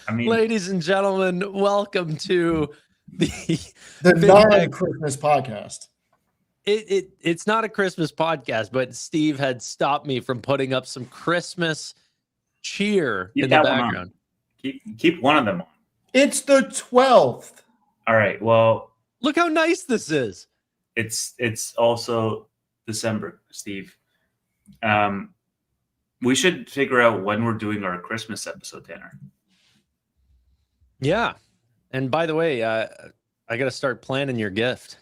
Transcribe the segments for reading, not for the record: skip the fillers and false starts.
I mean, Ladies and gentlemen, welcome to the non-Christmas podcast. It's not a Christmas podcast, but Steve had stopped me from putting up some Christmas cheer in the background. Keep one of them on. It's the 12th. All right. Well, look how nice this is. It's also December, Steve. We should figure out when we're doing our Christmas episode, Tanner. Yeah. And by the way, I got to start planning your gift.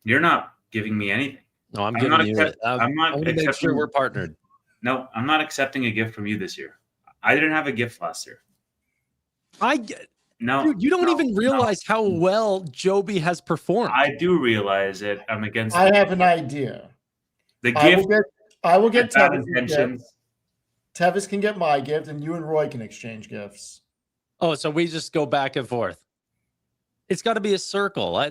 You're not giving me anything. No, I'm giving you it. I'm going to make sure we're partnered. No, I'm not accepting a gift from you this year. I didn't have a gift last year. No, dude, you don't even realize how well Joby has performed. I do realize it. I'm against. I have an idea. The gift. I will get Tevis. Tevis can get my gift, and you and Roy can exchange gifts. Oh, so we just go back and forth. It's got to be a circle.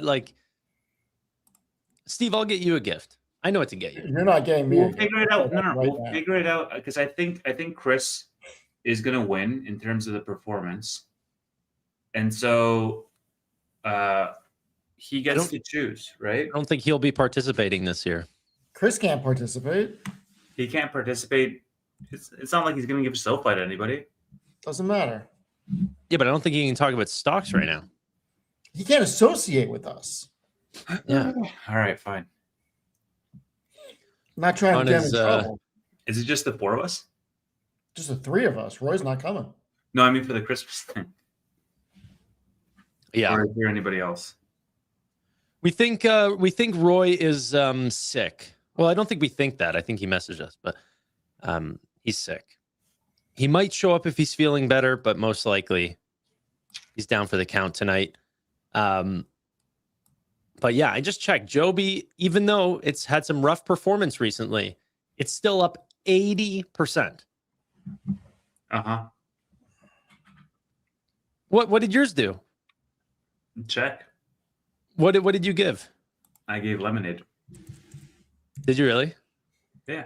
Steve, I'll get you a gift. I know what to get you. You're not getting me. We'll figure it out. No, we'll figure it out because I think Chris is going to win in terms of the performance, and so he gets to choose, right? I don't think he'll be participating this year. Chris can't participate. He can't participate. It's not like he's going to give Sofi to anybody. Doesn't matter. Yeah, but I don't think he can talk about stocks right now. He can't associate with us. Yeah. All right, fine. I'm not trying to get in trouble. Is it just the four of us? Just the three of us. Roy's not coming. No, I mean for the Christmas thing. Yeah. Or is there anybody else? We think Roy is sick. Well, I don't think we think that. I think he messaged us, but he's sick. He might show up if he's feeling better, but most likely he's down for the count tonight. But yeah, I just checked. Joby, even though it's had some rough performance recently, it's still up 80%. Uh-huh. What did yours do? Check. What did you give? I gave lemonade. Did you really? Yeah.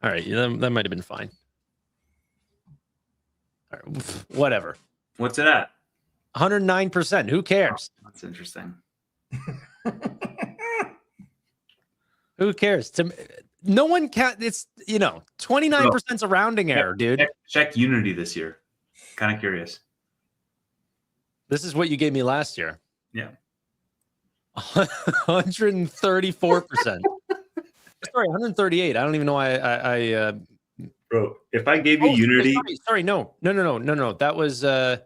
All right, that might have been fine. All right, whatever. What's it at? 109%. Who cares? Oh, that's interesting. Who cares? No one can. It's 29% is a rounding error, dude. Check Unity this year. Kind of curious. This is what you gave me last year. Yeah. 134%. Sorry, 138. I don't even know why I Bro, if I gave you Unity. Sorry, no. That was it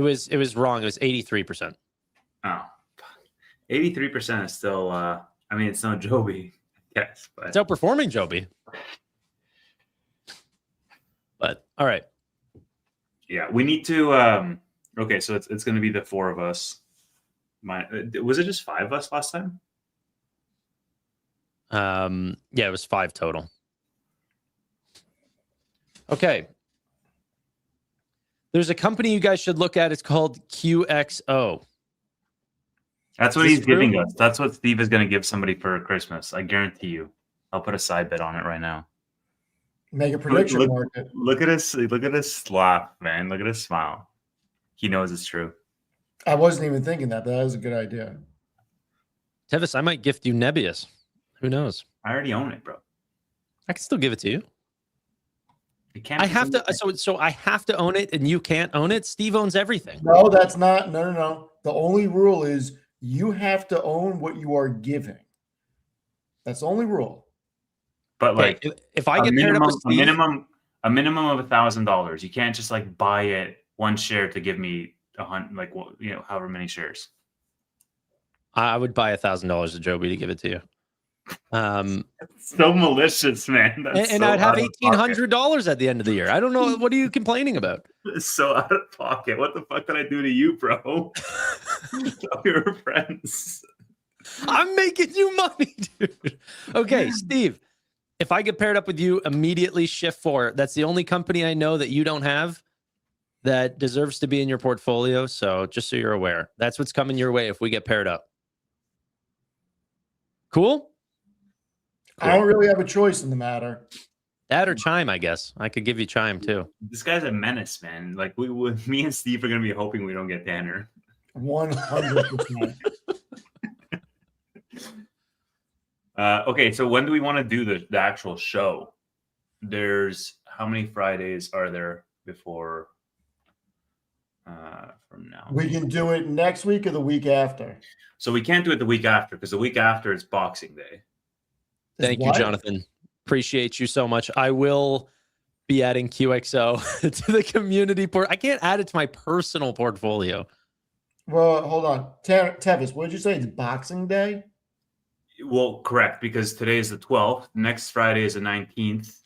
was wrong. It was 83%. Oh. 83% is still I mean it's not Joby, yes, but it's outperforming Joby. But all right. Yeah, we need to okay, so it's gonna be the four of us. Was it just five of us last time? Yeah, it was 5 total. Okay. There's a company you guys should look at. It's called QXO. That's what he's giving us. That's what Steve is going to give somebody for Christmas. I guarantee you. I'll put a side bet on it right now. Make a prediction market. Look at his laugh, man. Look at his smile. He knows it's true. I wasn't even thinking that, but that was a good idea. Tevis, I might gift you Nebius. Who knows? I already own it, bro. I can still give it to you. Can't I have to. So I have to own it, and you can't own it. Steve owns everything. No, that's not. No. The only rule is you have to own what you are giving. That's the only rule. But like, if I get paired up with Steve, a minimum of $1,000. You can't just like buy it one share to give me however many shares. I would buy $1,000 of Joby to give it to you. So malicious, man. And I'd have $1,800 at the end of the year. I don't know. What are you complaining about? It's so out of pocket. What the fuck did I do to you, bro? We were friends. I'm making you money, dude. Okay, Steve, if I get paired up with you, immediately shift 4. That's the only company I know that you don't have that deserves to be in your portfolio. So just so you're aware, that's what's coming your way if we get paired up. Cool? I don't really have a choice in the matter. That or Chime, I guess. I could give you Chime too. This guy's a menace, man. Like me and Steve are gonna be hoping we don't get Tanner. 100%. Okay, so when do we want to do the actual show? There's how many Fridays are there before from now? We can do it next week or the week after. So we can't do it the week after because the week after is Boxing Day. Thank you, Jonathan. Appreciate you so much. I will be adding QXO to the community port. I can't add it to my personal portfolio. Well, hold on. Tevis, what did you say? It's Boxing Day? Well, correct, because today is the 12th. Next Friday is the 19th.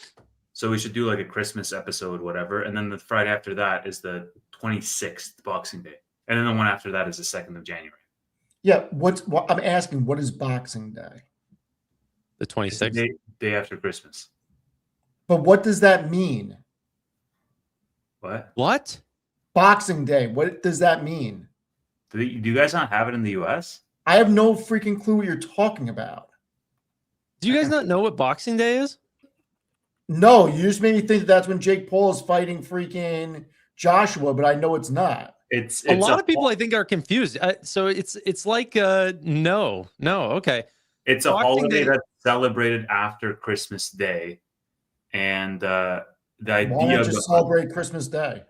So we should do like a Christmas episode, whatever. And then the Friday after that is the 26th, Boxing Day. And then the one after that is the 2nd of January. Yeah. I'm asking, what is Boxing Day? The 26th? Day after Christmas. But what does that mean? What? Boxing Day. What does that mean? Do you guys not have it in the US? I have no freaking clue what you're talking about. Do you guys not know what Boxing Day is? No, you just made me think that's when Jake Paul is fighting freaking Joshua, but I know it's not. It's a lot of people I think are confused. So it's like no, okay. It's a holiday that's celebrated after Christmas Day, and the idea why not just celebrate Christmas Day?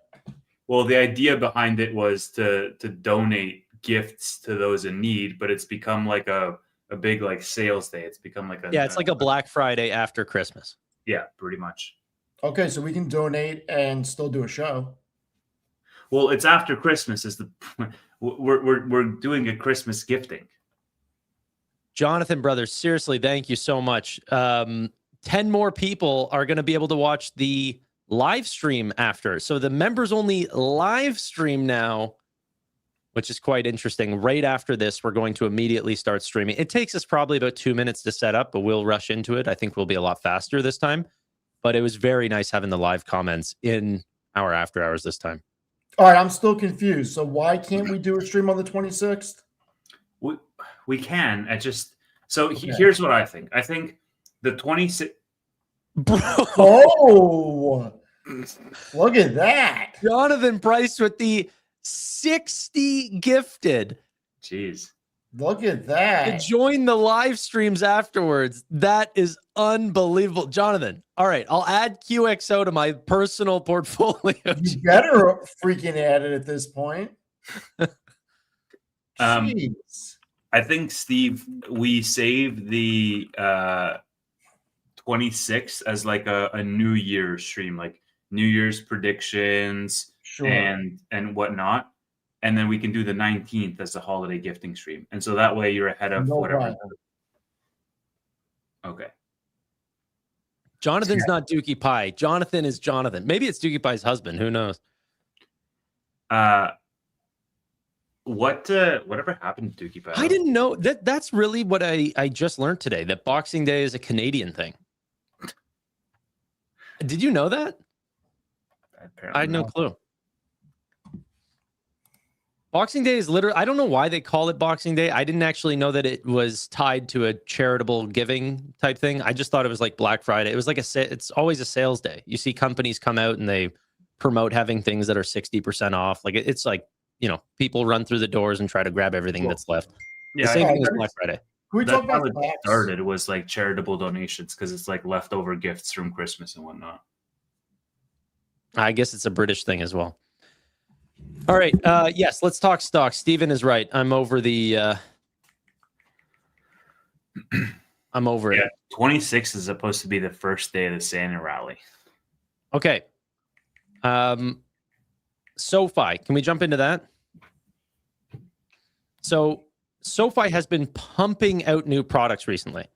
Well, the idea behind it was to donate gifts to those in need, but it's become like a big like sales day. It's become like it's like a Black Friday after Christmas. Yeah, pretty much. Okay, so we can donate and still do a show. Well, it's after Christmas. We're doing a Christmas gifting. Jonathan, brother, seriously, thank you so much. 10 more people are going to be able to watch the live stream after. So the members only live stream now, which is quite interesting. Right after this, we're going to immediately start streaming. It takes us probably about 2 minutes to set up, but we'll rush into it. I think we'll be a lot faster this time. But it was very nice having the live comments in our after hours this time. All right, I'm still confused. So why can't we do a stream on the 26th? We can. Here's what I think. I think the 26th. Bro. Oh, look at that. Jonathan Price with the 60 gifted. Jeez. Look at that. To join the live streams afterwards. That is unbelievable. Jonathan, all right, I'll add QXO to my personal portfolio. You better freaking add it at this point. Jeez. I think, Steve, we save the 26th as like a New Year's stream, like New Year's predictions and whatnot. And then we can do the 19th as a holiday gifting stream. And so that way you're ahead of whatever. Problem. Okay. Jonathan's not Dookie Pie. Jonathan is Jonathan. Maybe it's Dookie Pie's husband. Who knows? Whatever happened to Dookie Pie? I didn't know that. That's really what I just learned today, that Boxing Day is a Canadian thing. Did you know that? Apparently I had no clue. Boxing Day is literally, I don't know why they call it Boxing Day. I didn't actually know that it was tied to a charitable giving type thing. I just thought it was like Black Friday. It was like it's always a sales day. You see companies come out and they promote having things that are 60% off. Like it's like, people run through the doors and try to grab everything that's left. Yeah, the same thing as Black Friday. That's how it started, was like charitable donations because it's like leftover gifts from Christmas and whatnot. I guess it's a British thing as well. All right. Yes, let's talk stocks. Steven is right. I'm over the I'm over it. 26 is supposed to be the first day of the Santa rally. Okay. SoFi. Can we jump into that? So SoFi has been pumping out new products recently,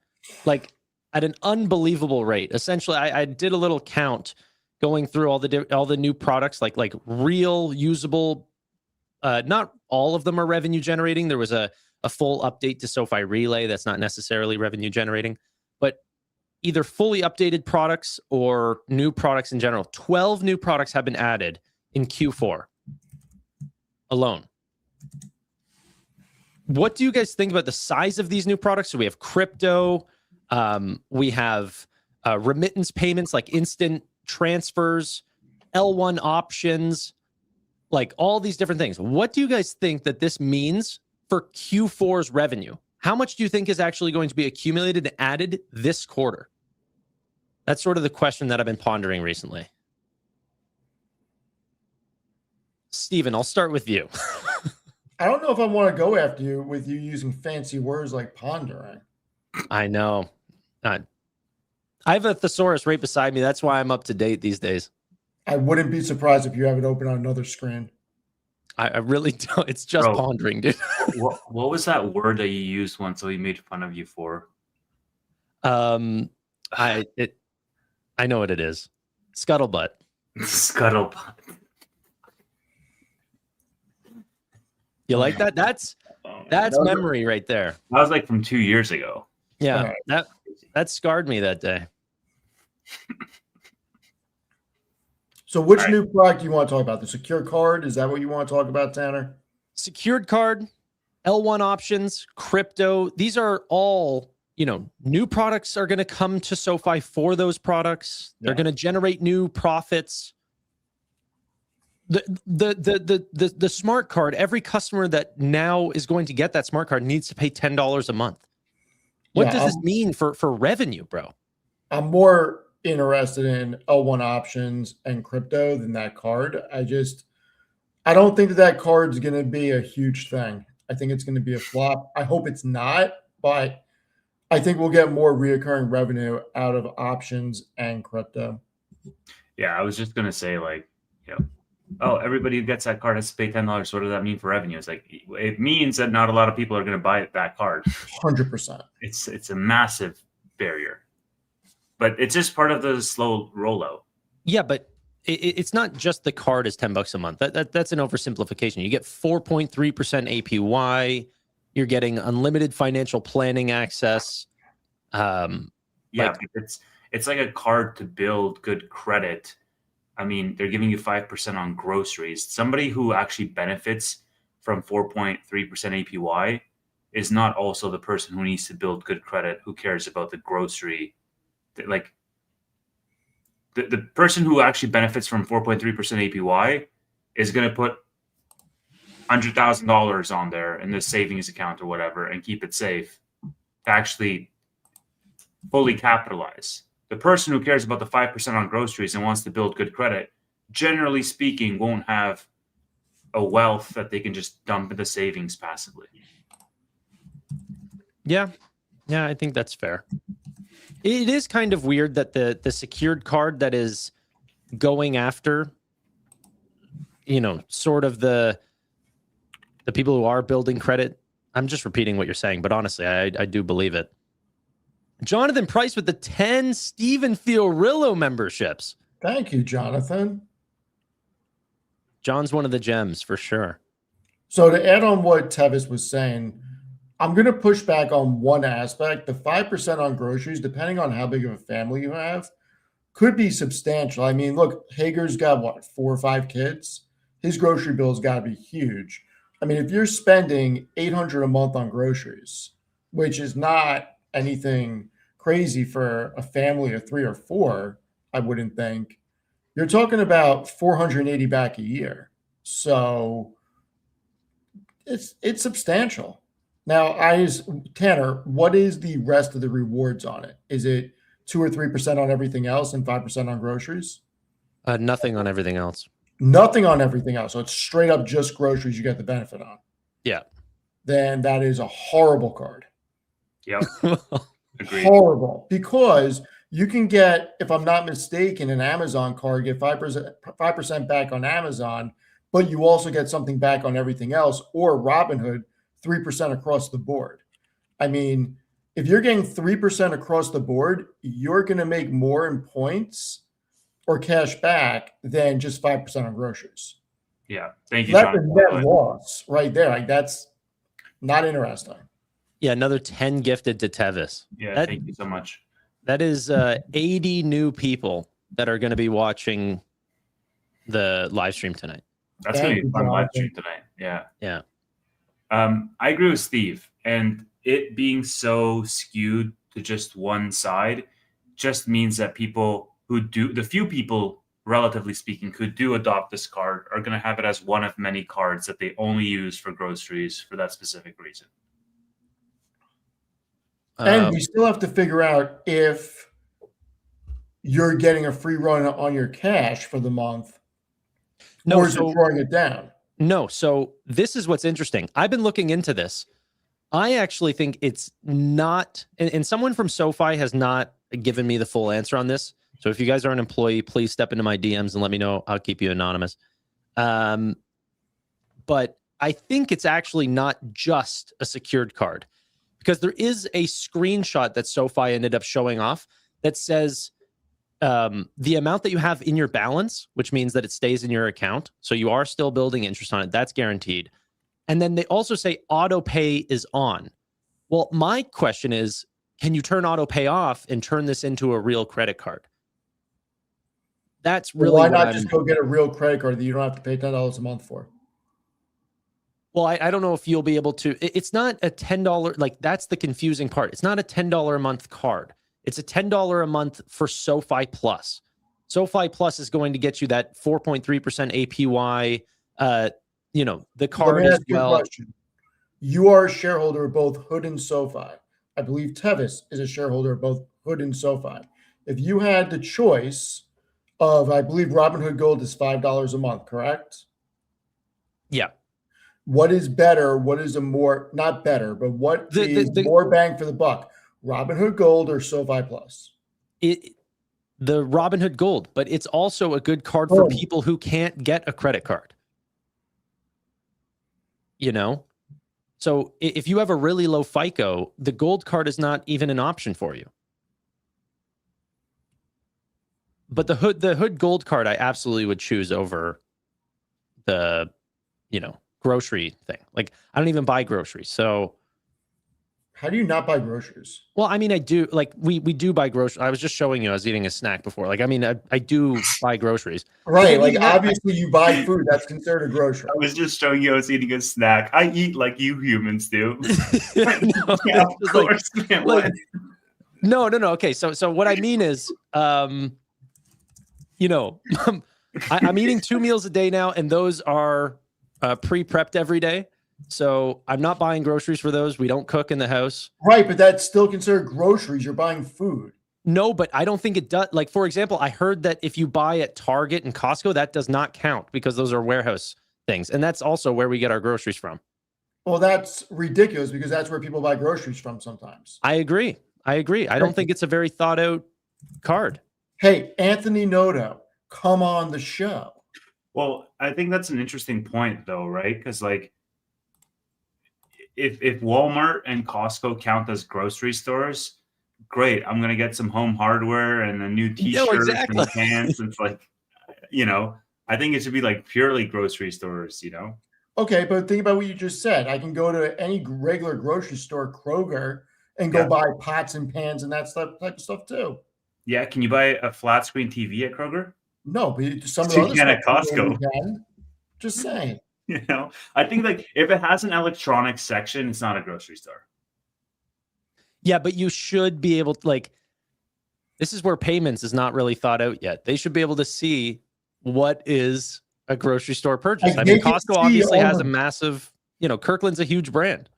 like at an unbelievable rate. Essentially, I did a little count going through all the new products, like real usable. Not all of them are revenue generating. There was a full update to SoFi Relay that's not necessarily revenue generating, but either fully updated products or new products in general. 12 new products have been added in Q4 alone. What do you guys think about the size of these new products? So we have crypto, we have remittance payments like instant transfers, L1 options, like all these different things. What do you guys think that this means for Q4's revenue? How much do you think is actually going to be accumulated and added this quarter? That's sort of the question that I've been pondering recently. Steven, I'll start with you. I don't know if I want to go after you with you using fancy words like pondering. I know. I have a thesaurus right beside me. That's why I'm up to date these days. I wouldn't be surprised if you have it open on another screen. I really don't. It's just Bro, pondering, dude. what was that word that you used once so he made fun of you for? I know what it is. Scuttlebutt. Scuttlebutt. You like that? That's memory right there. That was like from 2 years ago. Yeah, that scarred me that day. So which new product do you want to talk about? The secure card? Is that what you want to talk about, Tanner? Secured card, L1 options, crypto. These are all, new products are going to come to SoFi for those products. They're going to generate new profits. The smart card, every customer that now is going to get that smart card needs to pay $10 a month. What does this mean for revenue, bro? I'm more interested in L1 options and crypto than that card. I don't think that card's going to be a huge thing. I think it's going to be a flop. I hope it's not, but I think we'll get more reoccurring revenue out of options and crypto. Yeah, I was just going to say, like, everybody who gets that card has to pay $10. What does that mean for revenue? It's like, it means that not a lot of people are going to buy that card. 100%. It's a massive barrier, but it's just part of the slow rollout. Yeah, but it's not just the card is $10 a month. That's an oversimplification. You get 4.3% APY. You're getting unlimited financial planning access. But it's like a card to build good credit. I mean, they're giving you 5% on groceries. Somebody who actually benefits from 4.3% APY is not also the person who needs to build good credit, who cares about the grocery. Like, the person who actually benefits from 4.3% APY is going to put $100,000 on there in the savings account or whatever and keep it safe to actually fully capitalize. The person who cares about the 5% on groceries and wants to build good credit, generally speaking, won't have a wealth that they can just dump into savings passively. Yeah, I think that's fair. It is kind of weird that the secured card that is going after, sort of the people who are building credit. I'm just repeating what you're saying, but honestly, I do believe it. Jonathan Price with the 10 Steven Fiorillo memberships. Thank you, Jonathan. John's one of the gems for sure. So to add on what Tevis was saying, I'm going to push back on one aspect. The 5% on groceries, depending on how big of a family you have, could be substantial. I mean, look, Hager's got 4 or 5 kids. His grocery bill's got to be huge. I mean, if you're spending $800 a month on groceries, which is not anything crazy for a family of 3 or 4, I wouldn't think. You're talking about $480 back a year. So it's substantial. Now, Tanner, what is the rest of the rewards on it? Is it 2 or 3% on everything else and 5% on groceries? Nothing on everything else. Nothing on everything else. So it's straight up just groceries you get the benefit on. Yeah. Then that is a horrible card. Yep. Agreed. Horrible. Because you can get, if I'm not mistaken, an Amazon card, get 5% back on Amazon, but you also get something back on everything else, or Robinhood, 3% across the board. I mean, if you're getting 3% across the board, you're going to make more in points or cash back than just 5% on groceries. Yeah. Thank you, That's John. a net loss right there. Like, that's not interesting. Yeah, another 10 gifted to Tevis. Yeah, thank you so much. That is 80 new people that are going to be watching the live stream tonight. That's going to be a fun live stream tonight. Yeah. Yeah. I agree with Steve. And it being so skewed to just one side just means that people who do, the few people, relatively speaking, who do adopt this card are going to have it as one of many cards that they only use for groceries for that specific reason. And we still have to figure out if you're getting a free run on your cash for the month, or is it drawing it down? No. So this is what's interesting. I've been looking into this. I actually think it's not, and someone from SoFi has not given me the full answer on this. So if you guys are an employee, please step into my DMs and let me know. I'll keep you anonymous. But I think it's actually not just a secured card, because there is a screenshot that SoFi ended up showing off that says the amount that you have in your balance, which means that it stays in your account. So you are still building interest on it. That's guaranteed. And then they also say auto pay is on. Well, my question is, can you turn auto pay off and turn this into a real credit card? That's really why not just go get a real credit card that you don't have to pay $10 a month for? Well, I don't know if you'll be able to. It's not a $10, like that's the confusing part. It's not a $10 a month card. It's a $10 a month for SoFi Plus. SoFi Plus is going to get you that 4.3% APY. You know, the card as well. You are a shareholder of both Hood and SoFi. I believe Tevis is a shareholder of both Hood and SoFi. If you had the choice of, I believe Robinhood Gold is $5 a month, correct? Yeah. What is better? What is a more, not better, but what is more bang for the buck? Robinhood Gold or SoFi Plus? The Robinhood Gold, but it's also a good card for people who can't get a credit card. You know? So if you have a really low FICO, the gold card is not even an option for you. But the Hood Gold card, I absolutely would choose over the, you know, grocery thing. Like, I don't even buy groceries. So how do you not buy groceries? Well, I mean, I do, like, we do buy groceries. I was just showing you, I was eating a snack before. Like, I mean, I do buy groceries. Right. Like, obviously you buy food. That's considered a grocery. I was just showing you I was eating a snack. I eat like you humans do. No, yeah, of course. No. Okay. So what I mean is, you know, I'm eating 2 meals a day now, and those are pre-prepped every day. So I'm not buying groceries for those. We don't cook in the house. Right, but that's still considered groceries. You're buying food. No, but I don't think it does. Like, for example, I heard that if you buy at Target and Costco, that does not count because those are warehouse things. And that's also where we get our groceries from. Well, that's ridiculous because that's where people buy groceries from sometimes. I agree. I don't think it's a very thought out card. Hey, Anthony Noto, come on the show. Well, I think that's an interesting point though, right? Because like, if Walmart and Costco count as grocery stores, great. I'm gonna get some home hardware and a new T-shirt and pants. It's like, you know, I think it should be like purely grocery stores, you know. Okay, but think about what you just said. I can go to any regular grocery store, Kroger, and go buy pots and pans and that type of stuff too. Yeah, can you buy a flat screen TV at Kroger? No, but some of the other stuff at Costco. Just saying. You know, I think like if it has an electronics section, it's not a grocery store. Yeah, but you should be able to, like, this is where payments is not really thought out yet. They should be able to see what is a grocery store purchase. I mean, Costco obviously has a massive, you know, Kirkland's a huge brand.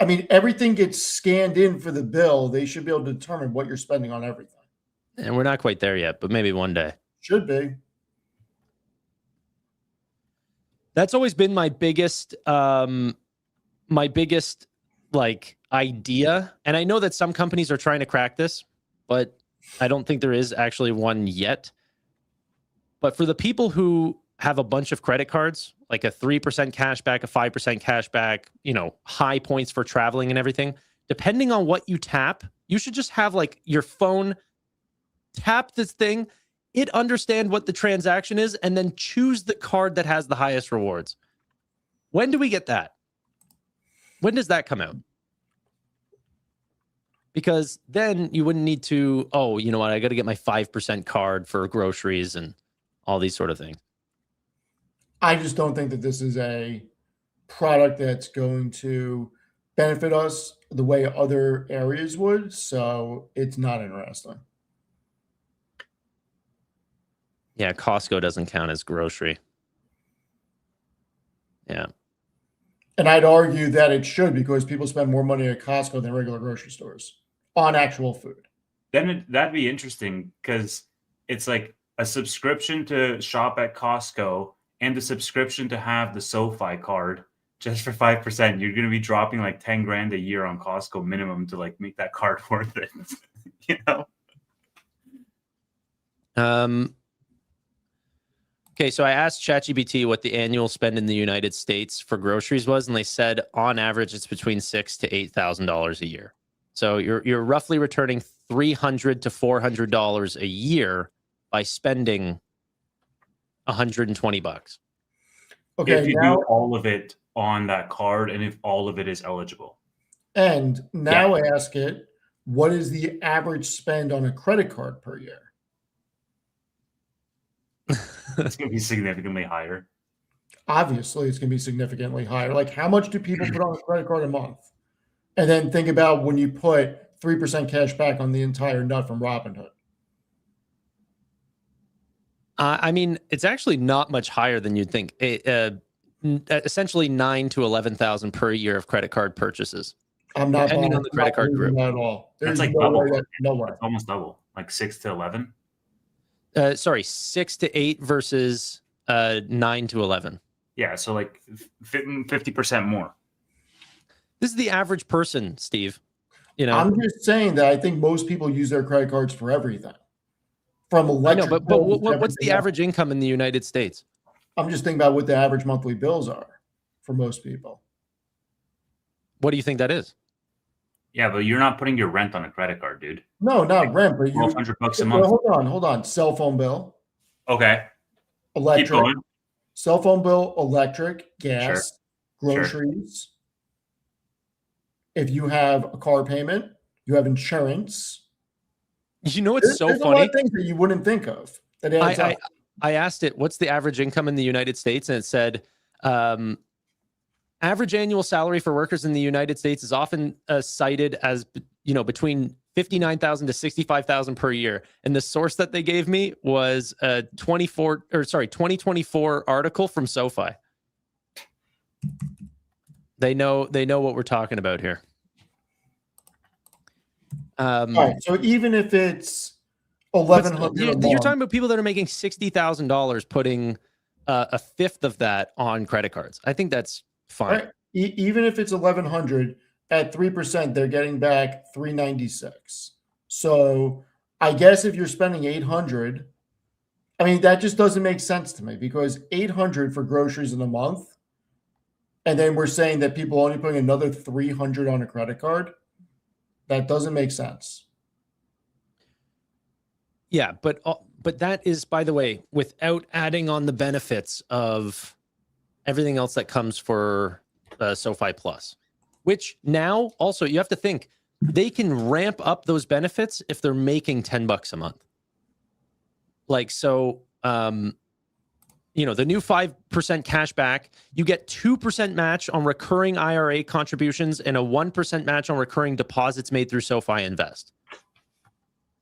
I mean, everything gets scanned in for the bill. They should be able to determine what you're spending on everything. And we're not quite there yet, but maybe one day. Should be. That's always been my biggest like idea. And I know that some companies are trying to crack this, but I don't think there is actually one yet. But for the people who have a bunch of credit cards, like a 3% cash back, a 5% cash back, you know, high points for traveling and everything, depending on what you tap, you should just have like your phone tap this thing, it understand what the transaction is, and then choose the card that has the highest rewards. When do we get that? When does that come out? Because then you wouldn't need to, oh, you know what, I got to get my 5% card for groceries and all these sort of things. I just don't think that this is a product that's going to benefit us the way other areas would. So it's not interesting. Yeah, Costco doesn't count as grocery. Yeah. And I'd argue that it should because people spend more money at Costco than regular grocery stores on actual food. Then that'd be interesting because it's like a subscription to shop at Costco and a subscription to have the SoFi card just for 5%. You're going to be dropping like 10 grand a year on Costco minimum to like make that card worth it. You know? Okay, so I asked ChatGPT what the annual spend in the United States for groceries was, and they said on average it's between $6,000 to $8,000 a year. So you're roughly returning $300 to $400 a year by spending $120. Okay, if you now, do all of it on that card and if all of it is eligible. and now ask it, what is the average spend on a credit card per year? It's going to be significantly higher. Obviously, it's going to be significantly higher. Like, how much do people put on a credit card a month? And then think about when you put 3% cash back on the entire nut from Robinhood. I mean, it's actually not much higher than you'd think. Essentially 9,000 to 11,000 per year of credit card purchases. I'm not Depending buying, on the credit card group. at all. There's That's like no double. way. No way. It's almost double, like 6 to 11. Sorry, 6 to 8 versus 9 to 11. Yeah, so like 50% more. This is the average person, Steve. You know, I'm just saying that I think most people use their credit cards for everything. From I electric know, but bills to what's the everything else. average income in the United States? I'm just thinking about what the average monthly bills are for most people. What do you think that is? Yeah, but you're not putting your rent on a credit card, dude. No, not rent, but you. $1,200 a Well, month. hold on. Cell phone bill, Okay, keep electric, going. cell phone bill, electric, gas, Sure. groceries. If you have a car payment, you have insurance. You know, it's so There's a lot funny. of things that you wouldn't think of. That adds up. I asked it, what's the average income in the United States? And it said, average annual salary for workers in the United States is often cited as, between 59,000 to 65,000 per year. And the source that they gave me was a 2024 article from SoFi. They know what we're talking about here. All right. So even if it's $1,100, you're talking about people that are making $60,000 putting a fifth of that on credit cards. I think that's fine. right? Even if it's $1,100 at 3%, they're getting back $396. So I guess if you're spending $800, I mean that just doesn't make sense to me because $800 for groceries in a month, and then we're saying that people are only putting another $300 on a credit card. That doesn't make sense. Yeah, but that is, by the way, without adding on the benefits of everything else that comes for SoFi Plus, which now also you have to think they can ramp up those benefits if they're making $10 a month. Like, so, the new 5% cash back, you get 2% match on recurring IRA contributions and a 1% match on recurring deposits made through SoFi Invest.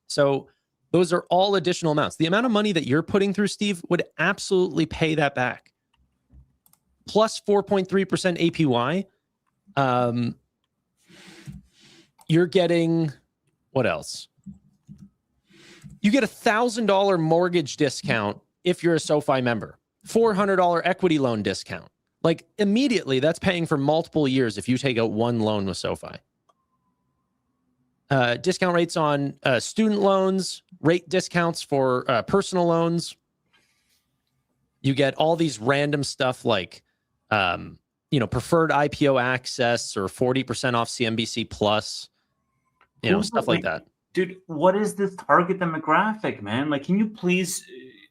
So those are all additional amounts. The amount of money that you're putting through, Steve, would absolutely pay that back. Plus 4.3% APY. You're getting, what else? You get $1,000 mortgage discount if you're a SoFi member. $400 equity loan discount. Like immediately, that's paying for multiple years if you take out one loan with SoFi. Discount rates on student loans, rate discounts for personal loans. You get all these random stuff like, preferred IPO access or 40% off CNBC Plus, stuff like that. Dude, what is this target demographic, man? Like, can you please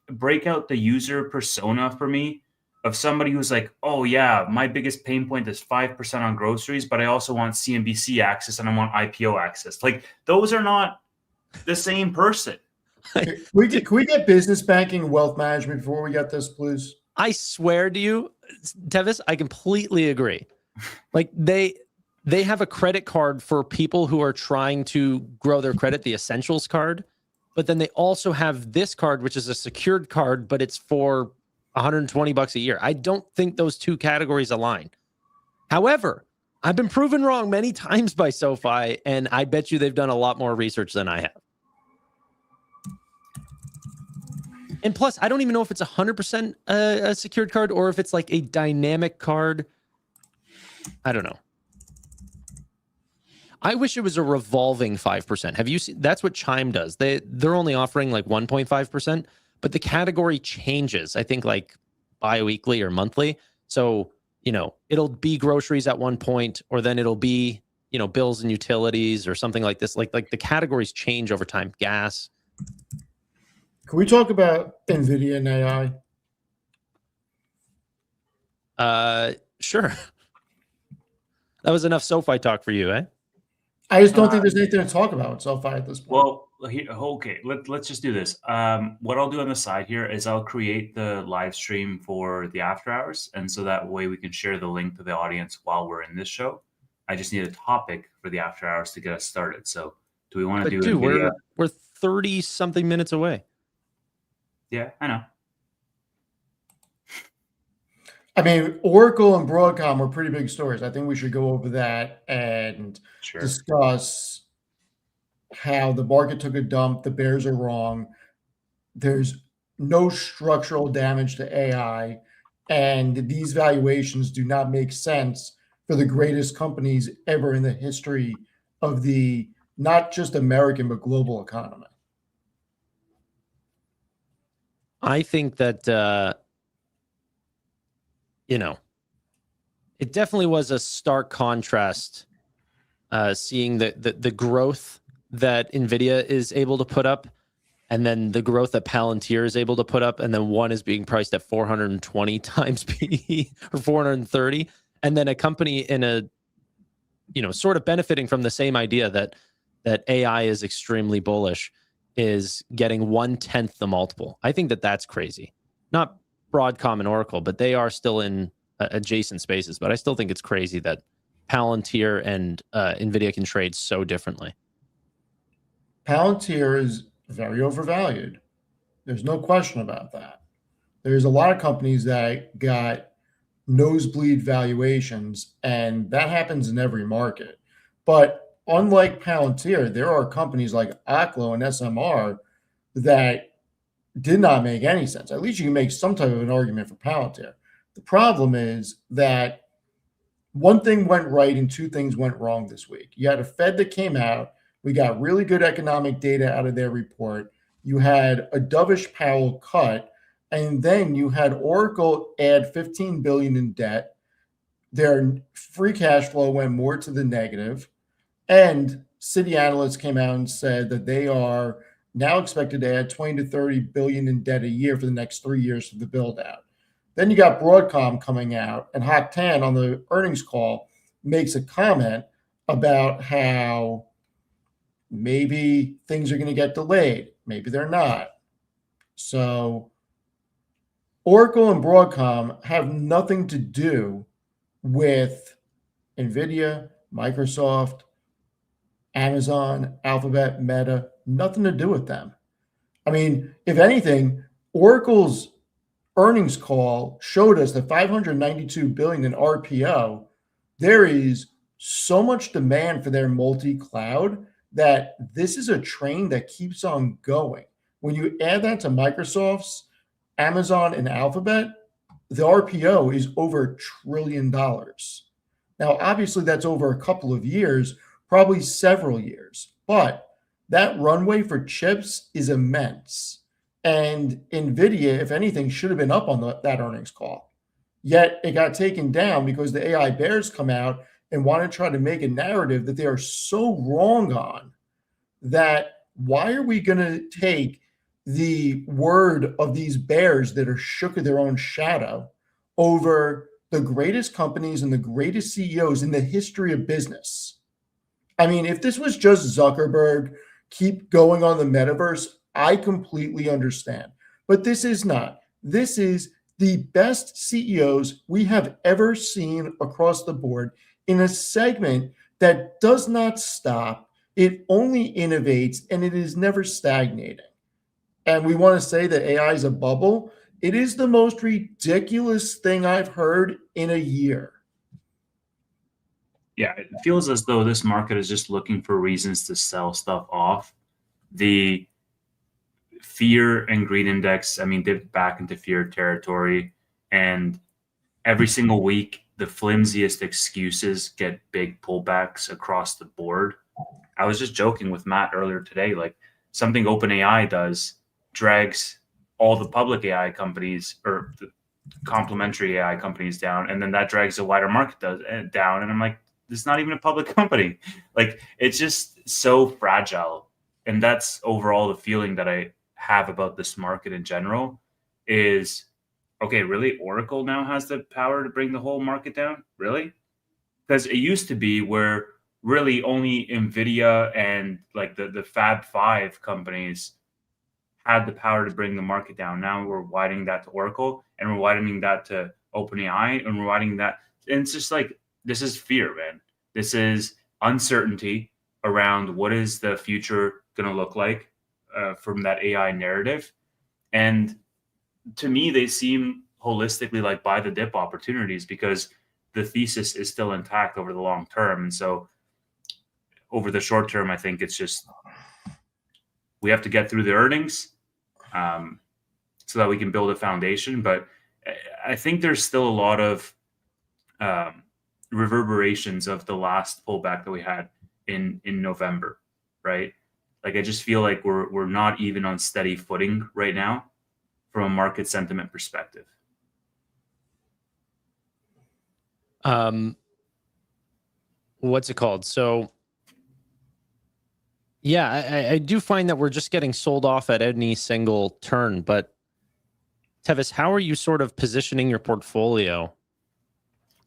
break out the user persona for me of somebody who's like, oh yeah, my biggest pain point is 5% on groceries, but I also want CNBC access and I want IPO access. Like, those are not the same person. Can we get business banking and wealth management before we get this, please? I swear to you, Tevis, I completely agree. Like they have a credit card for people who are trying to grow their credit, the Essentials card, but then they also have this card, which is a secured card, but it's for $120 a year. I don't think those two categories align. However, I've been proven wrong many times by SoFi, and I bet you they've done a lot more research than I have. And plus, I don't even know if it's 100% a secured card or if it's like a dynamic card. I don't know. I wish it was a revolving 5%. Have you seen? That's what Chime does. They're only offering like 1.5%, but the category changes, I think, like bi-weekly or monthly. So, you know, it'll be groceries at one point, or then it'll be, you know, bills and utilities or something like this. Like the categories change over time. Gas. Can we talk about NVIDIA and AI? Sure. That was enough SoFi talk for you, eh? I just don't think there's anything to talk about with SoFi at this point. Well, okay, let's just do this. What I'll do on the side here is I'll create the live stream for the after hours, and so that way we can share the link to the audience while we're in this show. I just need a topic for the after hours to get us started. So, do we want to do? Dude, we're 30 something minutes away. Yeah, I know. I mean, Oracle and Broadcom were pretty big stories. I think we should go over that and discuss how the market took a dump. The bears are wrong. There's no structural damage to AI, and these valuations do not make sense for the greatest companies ever in the history of the not just American but global economy. I think that you know, it definitely was a stark contrast seeing the growth that NVIDIA is able to put up, and then the growth that Palantir is able to put up, and then one is being priced at 420 times PE or 430, and then a company in a, you know, sort of benefiting from the same idea that AI is extremely bullish is getting 1/10 the multiple. I think that that's crazy. Not Broadcom and Oracle, but they are still in adjacent spaces. But I still think it's crazy that Palantir and NVIDIA can trade so differently. Palantir is very overvalued. There's no question about that. There's a lot of companies that got nosebleed valuations, and that happens in every market. But unlike Palantir, there are companies like Oklo and SMR that did not make any sense. At least you can make some type of an argument for Palantir. The problem is that one thing went right and two things went wrong this week. You had a Fed that came out. We got really good economic data out of their report. You had a dovish Powell cut, and then you had Oracle add $15 billion in debt. Their free cash flow went more to the negative, and Citi analysts came out and said that they are now expected to add 20 to 30 billion in debt a year for the next 3 years for the build out. Then you got Broadcom coming out, and Hock Tan on the earnings call makes a comment about how maybe things are going to get delayed. Maybe they're not. So Oracle and Broadcom have nothing to do with NVIDIA, Microsoft, Amazon, Alphabet, Meta, nothing to do with them. I mean, if anything, Oracle's earnings call showed us that $592 billion in RPO. There is so much demand for their multi-cloud that this is a train that keeps on going. When you add that to Microsoft's, Amazon, and Alphabet, the RPO is over $1 trillion. Now, obviously, that's over a couple of years, probably several years, but that runway for chips is immense. And NVIDIA, if anything, should have been up on that earnings call. Yet it got taken down because the AI bears come out and want to try to make a narrative that they are so wrong on that why are we going to take the word of these bears that are shook of their own shadow over the greatest companies and the greatest CEOs in the history of business? I mean, if this was just Zuckerberg, keep going on the metaverse, I completely understand. But this is not. This is the best CEOs we have ever seen across the board in a segment that does not stop. It only innovates, and it is never stagnating. and we want to say that AI is a bubble, it is the most ridiculous thing I've heard in a year. Yeah, it feels as though this market is just looking for reasons to sell stuff off. The fear and greed index, I mean, dipped back into fear territory. And every single week, the flimsiest excuses get big pullbacks across the board. I was just joking with Matt earlier today, like something OpenAI does drags all the public AI companies or the complementary AI companies down, and then that drags the wider market down. And I'm like, it's not even a public company. Like, it's just so fragile. And that's overall the feeling that I have about this market in general is, okay, really? Oracle now has the power to bring the whole market down? Really? Because it used to be where really only NVIDIA and like the Fab Five companies had the power to bring the market down. Now we're widening that to Oracle, and we're widening that to OpenAI, and we're widening that. And it's just like, this is fear, man. This is uncertainty around what is the future going to look like from that AI narrative. And to me, they seem holistically like buy the dip opportunities because the thesis is still intact over the long term. And so over the short term, I think it's just, we have to get through the earnings so that we can build a foundation. But I think there's still a lot of reverberations of the last pullback that we had in November, right? Like, I just feel like we're not even on steady footing right now from a market sentiment perspective. What's it called? So, yeah, I do find that we're just getting sold off at any single turn. But Tevis, how are you sort of positioning your portfolio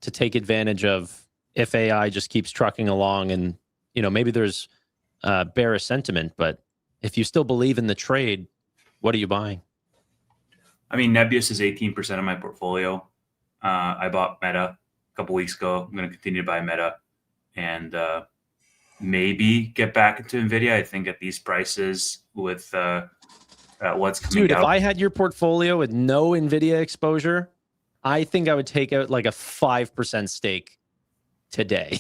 to take advantage of if AI just keeps trucking along and, you know, maybe there's bearish sentiment, but if you still believe in the trade, what are you buying? I mean, Nebius is 18% of my portfolio. I bought Meta a couple weeks ago. I'm going to continue to buy Meta and maybe get back into NVIDIA. I think at these prices with what's coming out. Dude, if I had your portfolio with no NVIDIA exposure, I think I would take out like a 5% stake today.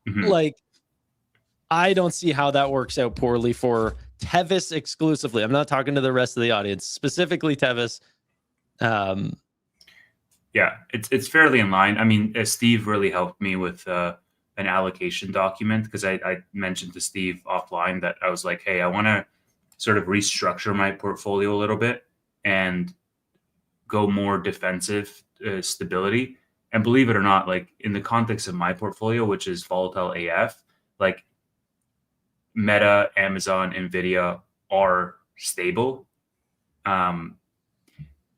Like, I don't see how that works out poorly for Tevis exclusively. I'm not talking to the rest of the audience, specifically Tevis. Yeah, it's fairly in line. I mean, Steve really helped me with an allocation document because I mentioned to Steve offline that I was like, hey, I want to sort of restructure my portfolio a little bit and go more defensive stability. And believe it or not, like in the context of my portfolio, which is volatile AF, like Meta, Amazon, NVIDIA are stable.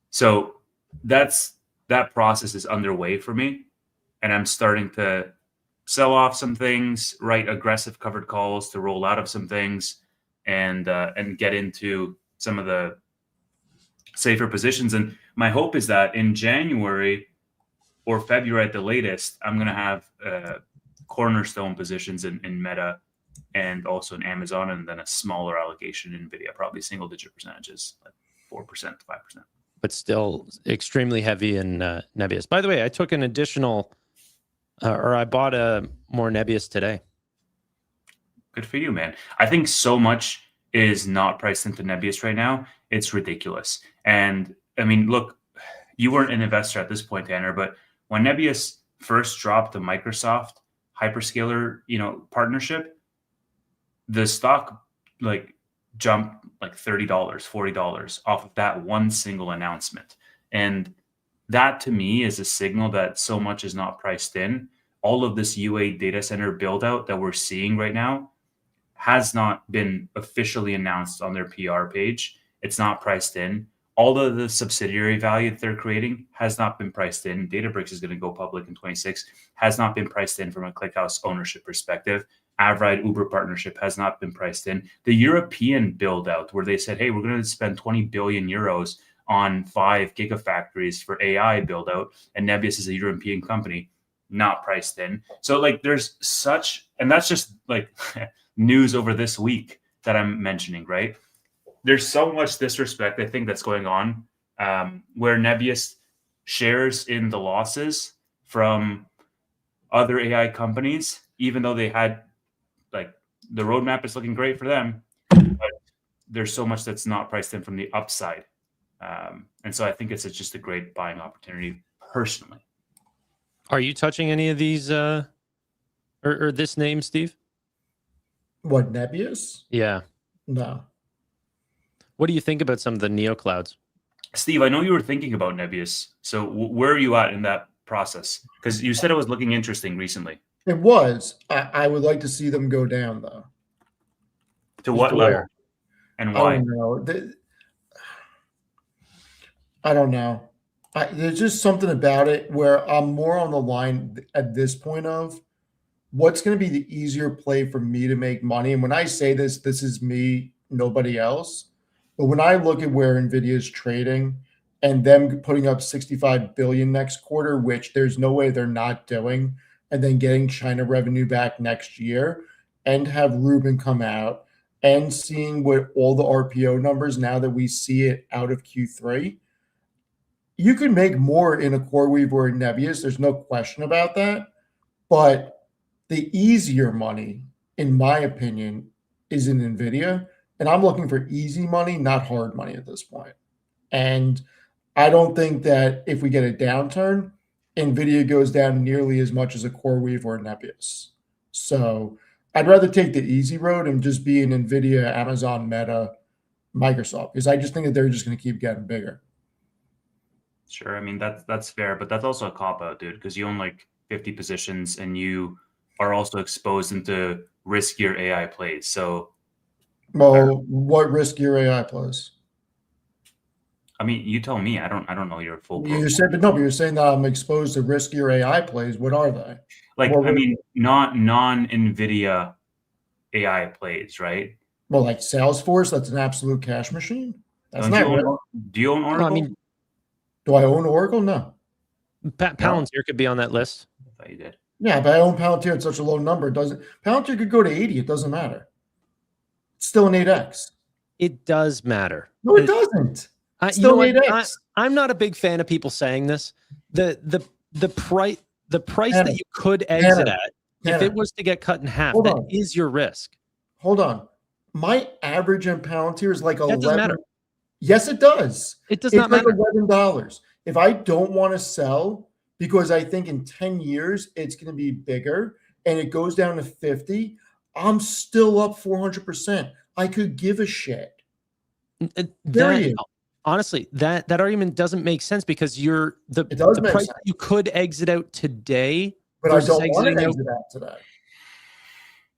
So that process is underway for me. And I'm starting to sell off some things, write aggressive covered calls to roll out of some things and get into some of the safer positions. And my hope is that in January or February at the latest, I'm going to have cornerstone positions in Meta and also in Amazon, and then a smaller allocation in NVIDIA, probably single-digit percentages, like 4% to 5%. But still extremely heavy in Nebius. By the way, I took an additional, or I bought a more Nebius today. Good for you, man. I think so much is not priced into Nebius right now. It's ridiculous. And I mean, look, you weren't an investor at this point, Tanner, but when Nebius first dropped the Microsoft hyperscaler, partnership, the stock like jumped like $30, $40 off of that one single announcement. And that to me is a signal that so much is not priced in. All of this UA data center build out that we're seeing right now has not been officially announced on their PR page. It's not priced in. All of the subsidiary value that they're creating has not been priced in. Databricks is going to go public in 26, has not been priced in from a ClickHouse ownership perspective. Avride Uber partnership has not been priced in. The European build out where they said, hey, we're going to spend 20 billion euros on 5 gigafactories for AI build out. And Nebius is a European company, not priced in. So like there's such, and that's just like news over this week that I'm mentioning, right? there's so much disrespect, I think, that's going on, where Nebius shares in the losses from other AI companies, even though they had, like, the roadmap is looking great for them, but there's so much that's not priced in from the upside. And so I think it's just a great buying opportunity personally. Are you touching any of these or this name, Steve? What, Nebius? Yeah. No. What do you think about some of the neoclouds? Steve, I know you were thinking about Nebius. So where are you at in that process? Because you said it was looking interesting recently. It was. I would like to see them go down, though. To what to level where? and I why? don't know. I don't know. There's just something about it where I'm more on the line at this point of what's going to be the easier play for me to make money. And when I say this, this is me, nobody else. But when I look at where NVIDIA is trading and them putting up 65 billion next quarter, which there's no way they're not doing, and then getting China revenue back next year, and have Ruben come out and seeing what all the RPO numbers now that we see it out of Q3, you can make more in a CoreWeave or a Nebius. There's no question about that. But the easier money, in my opinion, is in NVIDIA. And I'm looking for easy money, not hard money at this point. And I don't think that if we get a downturn, NVIDIA goes down nearly as much as a CoreWeave or a Nebius. So I'd rather take the easy road and just be an NVIDIA, Amazon, Meta, Microsoft, because I just think that they're just going to keep getting bigger. Sure. I mean, that's fair, but that's also a cop-out, dude, because you own like 50 positions and you are also exposed into riskier AI plays. So, well, what riskier AI plays? I mean, you tell me. I don't know your full You profile. said, but no, but you're saying that I'm exposed to riskier AI plays. What are they? Like, Well, I mean, not non-NVIDIA AI plays, right? Well, like Salesforce, that's an absolute cash machine. That's Don't not. do you own No, Oracle? I mean, Do I own Oracle? No. Palantir could be on that list. I thought you did. Yeah, but I own Palantir at such a low number. It doesn't. Palantir could go to 80. It doesn't matter. It's still an 8x. It does matter. No, it doesn't. It's You know still what? an 8x. I'm not a big fan of people saying this. The price that you could exit at, if it was to get cut in half, that is your risk. Hold on. My average in Palantir is like 11. That doesn't matter. Yes, it does. It does It's not like matter. $11. If I don't want to sell because I think in 10 years it's going to be bigger and it goes down to 50, I'm still up 400%. I could give a shit. Honestly, that argument doesn't make sense because the price you could exit out today. But I don't want to exit out today.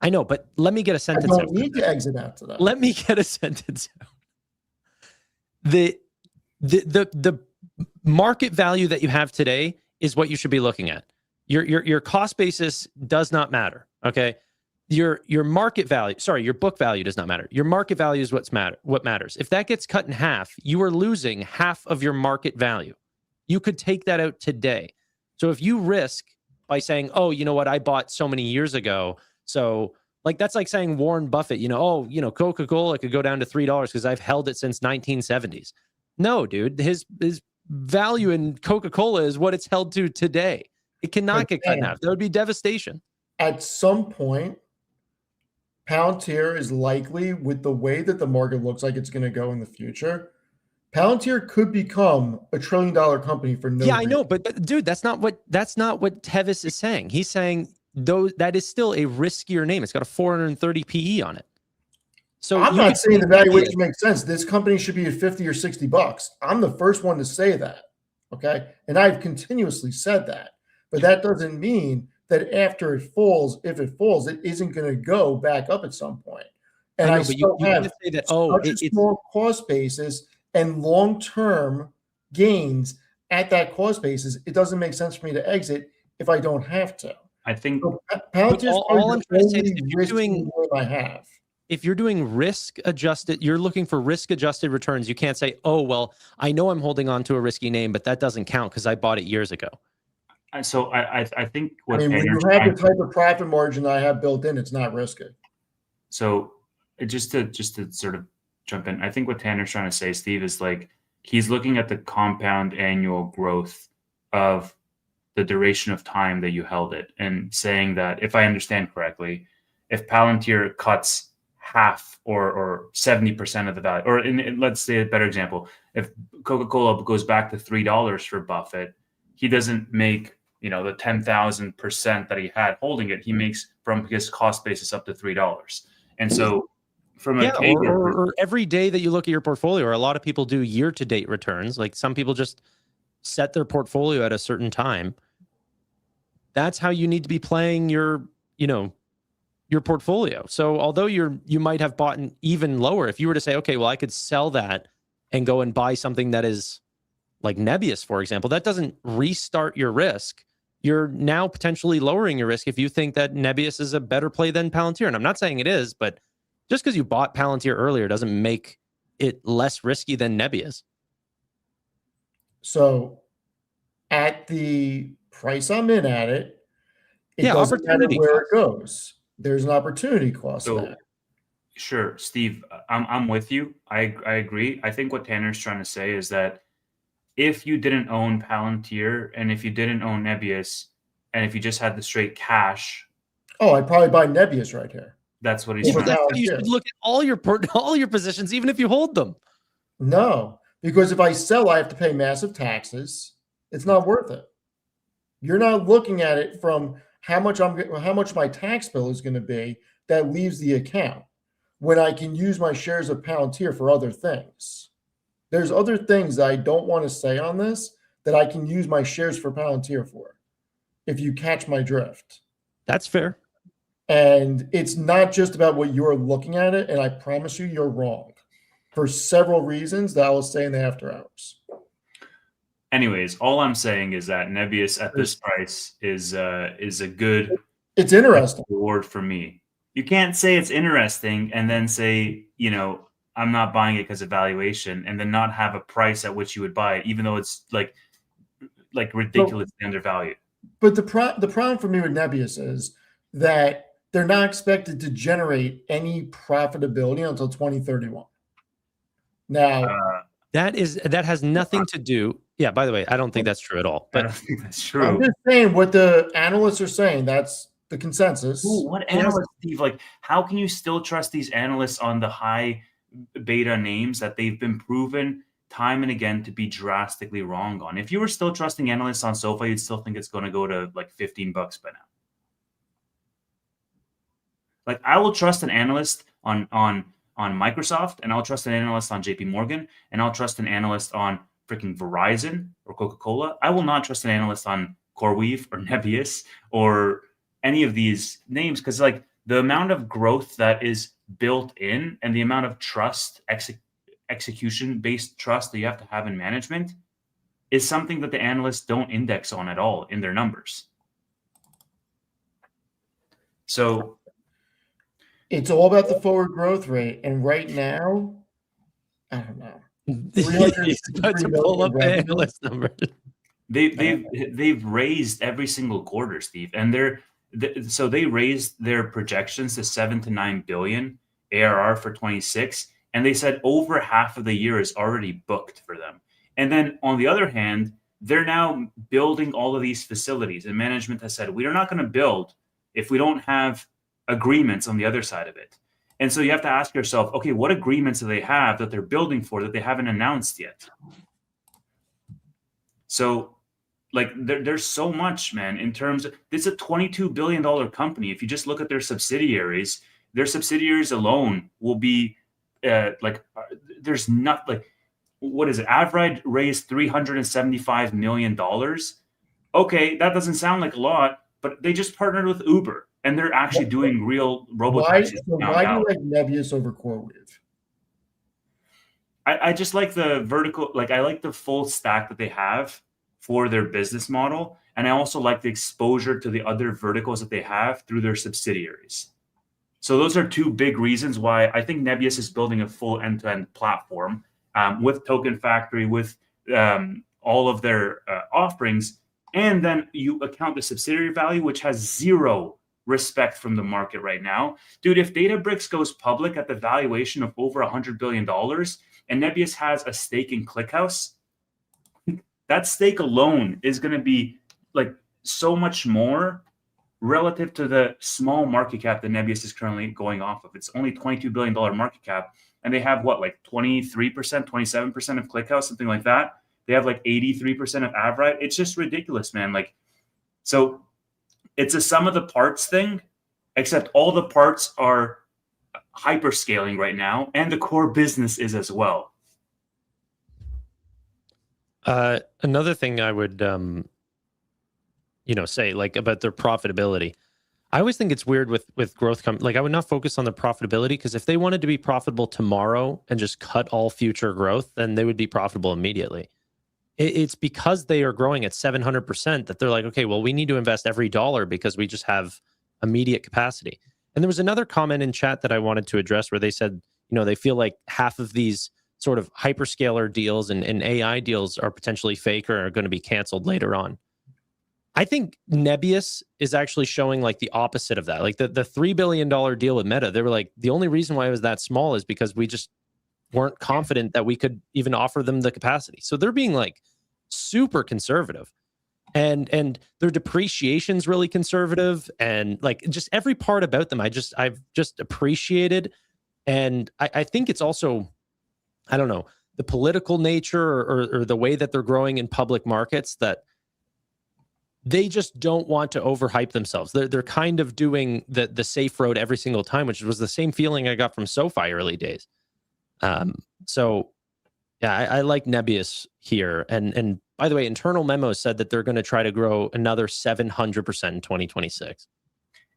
I know, but let me get a sentence out. I don't need to exit out today. Let me get a sentence out. The market value that you have today is what you should be looking at. Your cost basis does not matter. Okay. Your market value, sorry, your book value does not matter. Your market value is what matters. If that gets cut in half, you are losing half of your market value. You could take that out today. So if you risk by saying, oh, you know what, I bought so many years ago. So like, that's like saying Warren Buffett, Coca-Cola could go down to $3 because I've held it since 1970s. No, dude, his value in Coca-Cola is what it's held to today. It cannot get cut in half. That would be devastation. At some point, Palantir is likely, with the way that the market looks like it's going to go in the future, Palantir could become $1 trillion company for no reason. I know, but dude, that's not what Tevis is saying. He's saying that is still a riskier name. It's got a 430 PE on it. So I'm not saying the valuation makes sense. This company should be at 50 or 60 bucks. I'm the first one to say that. Okay. And I've continuously said that. But that doesn't mean that after it falls, if it falls, it isn't going to go back up at some point. And I still have such a small cost basis and long-term gains at that cost basis. It doesn't make sense for me to exit if I don't have to. I think all I'm trying to say is if you're doing risk adjusted, you're looking for risk adjusted returns. You can't say, oh, well, I know I'm holding on to a risky name, but that doesn't count because I bought it years ago. So I think when you have the type of profit margin I have built in, it's not risky. So just to sort of jump in. I think what Tanner's trying to say, Steve, is like he's looking at the compound annual growth of the duration of time that you held it, and saying that, if I understand correctly, if Palantir cuts half or 70% of the value, or let's say a better example, if Coca-Cola goes back to $3 for Buffett, he doesn't make the 10,000% that he had holding it. He makes from his cost basis up to $3, and so from a or every day that you look at your portfolio, or a lot of people do year-to-date returns. Like some people just set their portfolio at a certain time. That's how you need to be playing your portfolio. So although you might have bought an even lower, if you were to say, okay, well, I could sell that and go and buy something that is like Nebius, for example, that doesn't restart your risk. You're now potentially lowering your risk if you think that Nebius is a better play than Palantir. And I'm not saying it is, but just because you bought Palantir earlier doesn't make it less risky than Nebius. So at the price I'm in at it, doesn't matter where it goes. There's an opportunity cost. So, sure, Steve, I'm with you. I agree. I think what Tanner's trying to say is that if you didn't own Palantir and if you didn't own Nebius and if you just had the straight cash, I'd probably buy Nebius right here. That's what he's trying to say. You should look at all your positions, even if you hold them. No, because if I sell, I have to pay massive taxes. It's not worth it. You're not looking at it from how much my tax bill is going to be that leaves the account, when I can use my shares of Palantir for other things. There's other things that I don't want to say on this that I can use my shares for Palantir for, if you catch my drift. That's fair. And it's not just about what you're looking at it, and I promise you, you're wrong for several reasons that I will say in the after hours. Anyways, all I'm saying is that Nebius at this price is a good. It's interesting reward for me. You can't say it's interesting and then say, I'm not buying it because of valuation, and then not have a price at which you would buy it, even though it's like ridiculously undervalued. But the problem for me with Nebius is that they're not expected to generate any profitability until 2031. Now, that has nothing to do. Yeah, by the way, I don't think that's true at all. But I don't think that's true. I'm just saying what the analysts are saying. That's the consensus. Ooh, what analysts, Steve? Like, how can you still trust these analysts on the high beta names that they've been proven time and again to be drastically wrong on? If you were still trusting analysts on Sofi, you'd still think it's going to go to like $15 by now. Like, I will trust an analyst on Microsoft, and I'll trust an analyst on JP Morgan, and I'll trust an analyst on freaking Verizon or Coca-Cola. I will not trust an analyst on CoreWeave or Nebius or any of these names, because like the amount of growth that is built in and the amount of trust, execution-based trust that you have to have in management is something that the analysts don't index on at all in their numbers. So it's all about the forward growth rate. And right now, I don't know. He's about to pull up the analyst number. They've raised every single quarter, Steve, and so they raised their projections to 7 to 9 billion ARR for 26, and they said over half of the year is already booked for them. And then on the other hand, they're now building all of these facilities, and management has said, we're not going to build if we don't have agreements on the other side of it. And so you have to ask yourself, okay, what agreements do they have that they're building for that they haven't announced yet? So like there's so much, man, in terms of, this is a $22 billion company. If you just look at their subsidiaries alone will be there's not like, what is it? Avride raised $375 million. Okay, that doesn't sound like a lot, but they just partnered with Uber. And they're actually doing real robotaxis. Why do you like Nebius over CoreWeave? I just like the vertical, like I like the full stack that they have for their business model. And I also like the exposure to the other verticals that they have through their subsidiaries. So those are two big reasons why I think Nebius is building a full end-to-end platform with Token Factory, with all of their offerings. And then you account the subsidiary value, which has zero respect from the market right now. Dude, if Databricks goes public at the valuation of over $100 billion and Nebius has a stake in ClickHouse, that stake alone is going to be like so much more relative to the small market cap that Nebius is currently going off of. It's only $22 billion market cap. And they have what, like 23%, 27% of ClickHouse, something like that. They have like 83% of Avrite. It's just ridiculous, man. Like, so it's a sum of the parts thing, except all the parts are hyperscaling right now, and the core business is as well. Another thing I would, say like about their profitability. I always think it's weird with growth. Like I would not focus on the profitability, because if they wanted to be profitable tomorrow and just cut all future growth, then they would be profitable immediately. It's because they are growing at 700% that they're like, okay, well, we need to invest every dollar because we just have immediate capacity. And there was another comment in chat that I wanted to address where they said, they feel like half of these sort of hyperscaler deals and AI deals are potentially fake or are going to be canceled later on. I think Nebius is actually showing like the opposite of that. Like the $3 billion deal with Meta, they were like, the only reason why it was that small is because we just weren't confident that we could even offer them the capacity. So they're being like super conservative, and their depreciation's really conservative, and like just every part about them, I've just appreciated. And I think it's also, I don't know, the political nature or the way that they're growing in public markets, that they just don't want to overhype themselves. They're kind of doing the safe road every single time, which was the same feeling I got from Sofi early days. So yeah, I like Nebius here. And by the way, internal memos said that they're going to try to grow another 700% in 2026.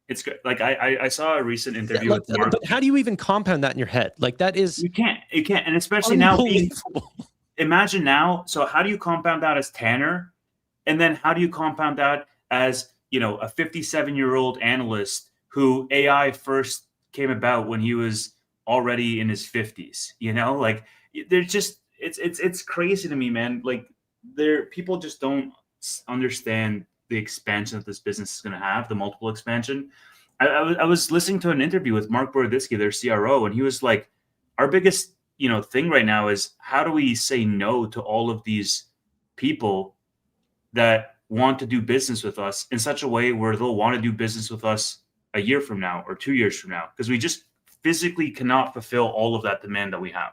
It's good. Like I saw a recent interview with Mark. But how do you even compound that in your head? Like that is, you can't, and especially now. Imagine now. So how do you compound that as Tanner, and then how do you compound that as a 57-year-old analyst who AI first came about when he was already in his 50s? Like they're just it's crazy to me, man. Like people just don't understand the expansion that this business is going to have, the multiple expansion. I was listening to an interview with Mark Boroditsky, their CRO, and he was like, our biggest thing right now is how do we say no to all of these people that want to do business with us in such a way where they'll want to do business with us a year from now or 2 years from now, because we just physically cannot fulfill all of that demand that we have.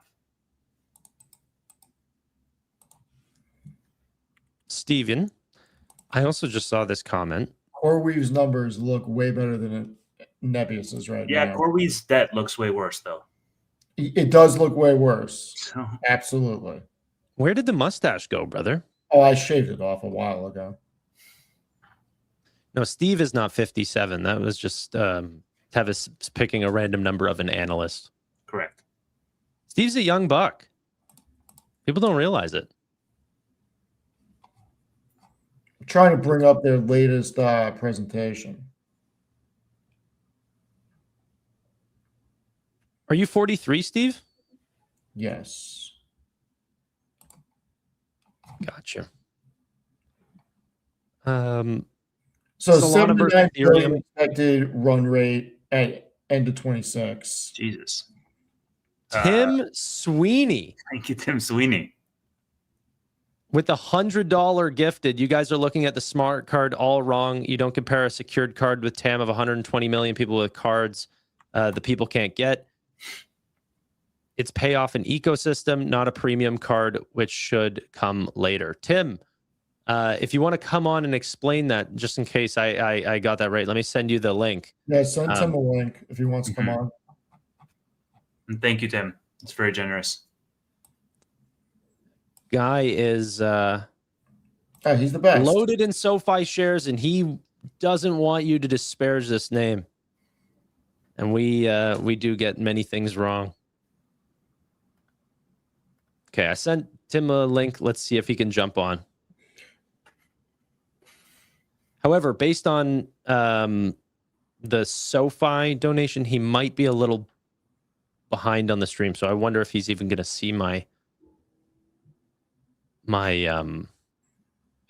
Steven, I also just saw this comment. CoreWeave's numbers look way better than Nebius's right now. Yeah, CoreWeave's debt looks way worse, though. It does look way worse. So, absolutely. Where did the mustache go, brother? Oh, I shaved it off a while ago. No, Steve is not 57. That was just Tevis picking a random number of an analyst. Correct. Steve's a young buck. People don't realize it. I'm trying to bring up their latest presentation. Are you 43, Steve? Yes. Gotcha. So Solana versus 79 billion Ethereum. expected run rate at end of 26. Jesus. Tim Sweeney. Thank you, Tim Sweeney. With the $100 gifted, you guys are looking at the smart card all wrong. You don't compare a secured card with TAM of 120 million people with cards the people can't get. It's pay off an ecosystem, not a premium card, which should come later. Tim, if you want to come on and explain that, just in case I got that right, let me send you the link. Yeah, send him a link if he wants to come on. And thank you, Tim. It's very generous. Guy is He's the best. loaded in SoFi shares, and he doesn't want you to disparage this name. And we do get many things wrong. Okay, I sent Tim a link. Let's see if he can jump on. However, based on the SoFi donation, he might be a little behind on the stream. So I wonder if he's even going to see my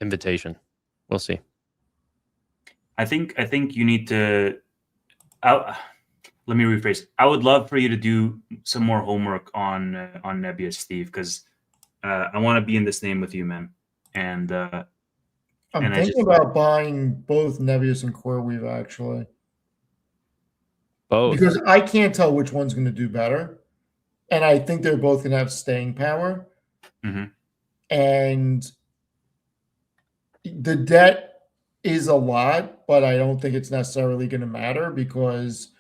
invitation. We'll see. I think you need to let me rephrase. I would love for you to do some more homework on Nebius, Steve, because I want to be in this name with you, man. And I'm and thinking about buying both Nebius and CoreWeave actually, Both. because I can't tell which one's going to do better, and I think they're both going to have staying power. Mhm. And the debt is a lot, but I don't think it's necessarily going to matter, because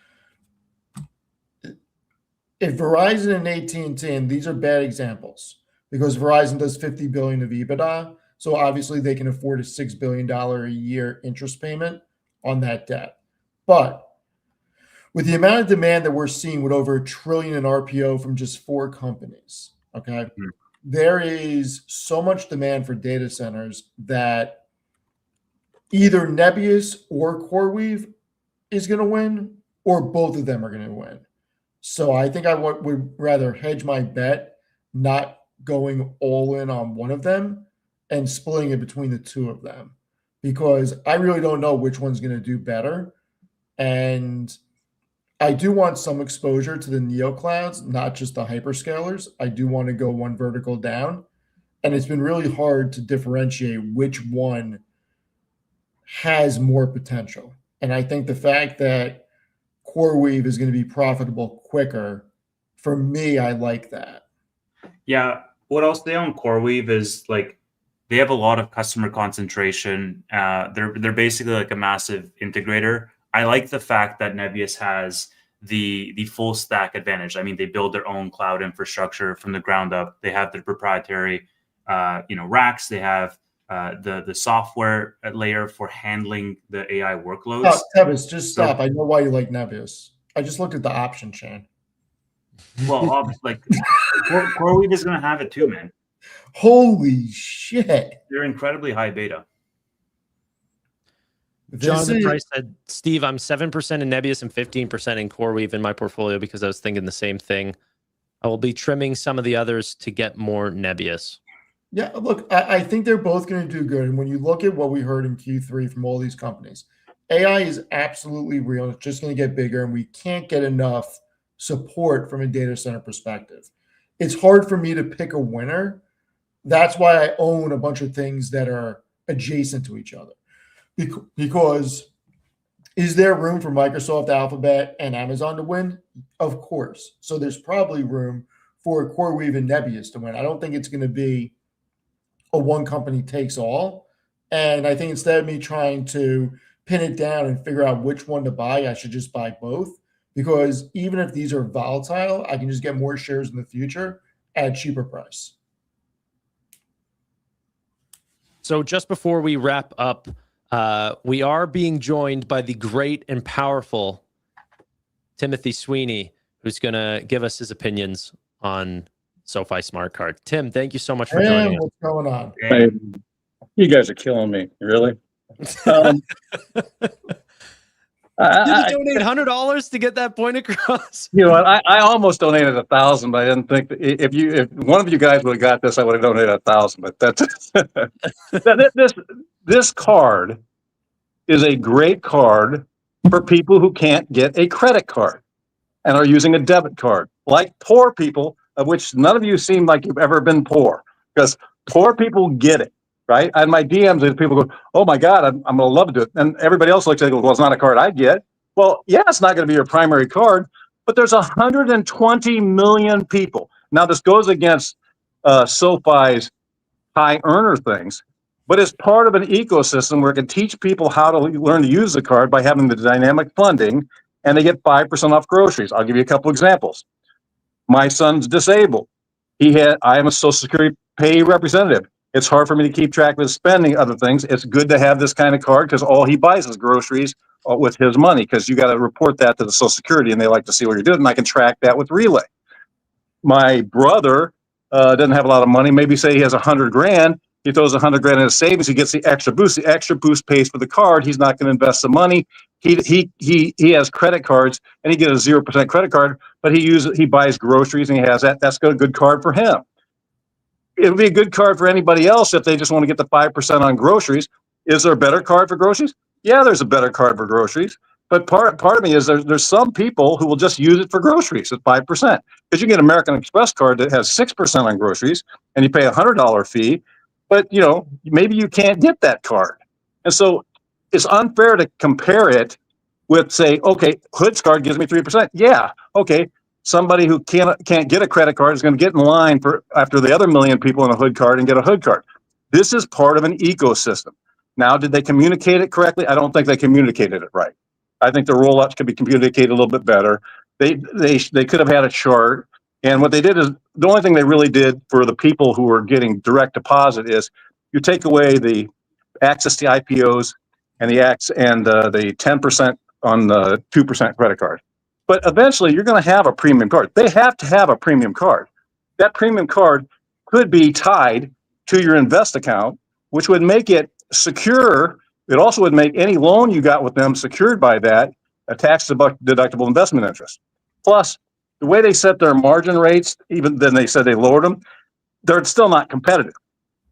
if Verizon and AT&T, and these are bad examples, because Verizon does 50 billion of EBITDA, so obviously they can afford a $6 billion a year interest payment on that debt. But with the amount of demand that we're seeing, with over $1 trillion in RPO from just 4 companies, okay, there is so much demand for data centers that either Nebius or CoreWeave is going to win, or both of them are going to win. So I think I would rather hedge my bet, not going all in on one of them and splitting it between the two of them, because I really don't know which one's going to do better. And I do want some exposure to the neo clouds, not just the hyperscalers. I do want to go one vertical down. And it's been really hard to differentiate which one has more potential. And I think the fact that CoreWeave is going to be profitable quicker, for me, I like that. Yeah. What I'll say on CoreWeave is, like, they have a lot of customer concentration. They're basically like a massive integrator. I like the fact that Nebius has the full stack advantage. I mean, they build their own cloud infrastructure from the ground up. They have their proprietary, racks. They have the software layer for handling the AI workloads. Oh, Tevis, just stop. I know why you like Nebius. I just looked at the option chain. Well, like, CoreWeave is going to have it too, man. Holy shit. They're incredibly high beta. Jonathan Price said, Steve, I'm 7% in Nebius and 15% in CoreWeave in my portfolio, because I was thinking the same thing. I will be trimming some of the others to get more Nebius. Yeah, look, I think they're both going to do good. And when you look at what we heard in Q3 from all these companies, AI is absolutely real. It's just going to get bigger, and we can't get enough support from a data center perspective. It's hard for me to pick a winner. That's why I own a bunch of things that are adjacent to each other. Because is there room for Microsoft, Alphabet, and Amazon to win? Of course. So there's probably room for CoreWeave and Nebius to win. I don't think it's going to be a one company takes all. And I think instead of me trying to pin it down and figure out which one to buy, I should just buy both. Because even if these are volatile, I can just get more shares in the future at a cheaper price. So just before we wrap up, we are being joined by the great and powerful Timothy Sweeney, who's going to give us his opinions on SoFi Smart Card. Tim, thank you so much for joining us. What's going on? Hey, you guys are killing me, really. Did you donate $100 to get that point across? You know what? I almost donated 1,000, but I didn't think that if one of you guys would have got this, I would have donated 1,000. But that's this card is a great card for people who can't get a credit card and are using a debit card, like poor people, of which none of you seem like you've ever been poor, because poor people get it. Right? And my DMs, people go, oh my God, I'm going to love to do it. And everybody else looks at it and goes, well, it's not a card I get. Well, yeah, it's not going to be your primary card, but there's 120 million people. Now, this goes against SoFi's high earner things, but it's part of an ecosystem where it can teach people how to learn to use the card by having the dynamic funding, and they get 5% off groceries. I'll give you a couple examples. My son's disabled. I am a Social Security payee representative. It's hard for me to keep track of his spending, other things. It's good to have this kind of card because all he buys is groceries with his money, because you got to report that to the Social Security and they like to see what you're doing. And I can track that with Relay. My brother doesn't have a lot of money. Maybe say he has 100 grand. He throws 100 grand in his savings. He gets the extra boost. The extra boost pays for the card. He's not going to invest the money. He has credit cards and he gets a 0% credit card, but he buys groceries and he has that. That's a good card for him. It would be a good card for anybody else if they just want to get the 5% on groceries. Is there a better card for groceries? Yeah, there's a better card for groceries. But part of me is there's some people who will just use it for groceries at 5%. Because you get an American Express card that has 6% on groceries and you pay a $100 fee, but maybe you can't get that card. And so it's unfair to compare it with, say, okay, Hood's card gives me 3%. Yeah, okay. Somebody who can't get a credit card is going to get in line for after the other million people in a Hood card and get a Hood card. This is part of an ecosystem. Now, did they communicate it correctly? I don't think they communicated it right. I think the rollouts could be communicated a little bit better. They could have had a chart. And what they did is the only thing they really did for the people who are getting direct deposit is you take away the access to IPOs and the 10% on the 2% credit card. But eventually you're going to have a premium card. They have to have a premium card. That premium card could be tied to your invest account, which would make it secure. It also would make any loan you got with them secured by that a tax deductible investment interest. Plus, the way they set their margin rates, even then they said they lowered them, they're still not competitive.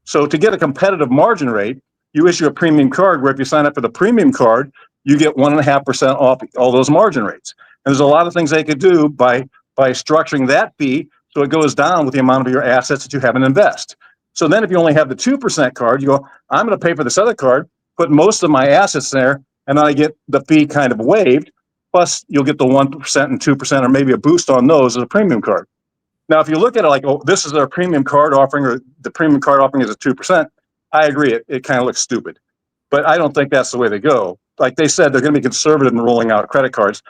So to get a competitive margin rate, you issue a premium card where if you sign up for the premium card, you get 1.5% off all those margin rates. And there's a lot of things they could do by structuring that fee so it goes down with the amount of your assets that you have in invest. So then if you only have the 2% card, you go, I'm going to pay for this other card, put most of my assets there, and then I get the fee kind of waived. Plus, you'll get the 1% and 2% or maybe a boost on those as a premium card. Now, if you look at it like, oh, this is their premium card offering, or the premium card offering is a 2%, I agree. It kind of looks stupid. But I don't think that's the way they go. Like they said, they're going to be conservative in rolling out credit cards.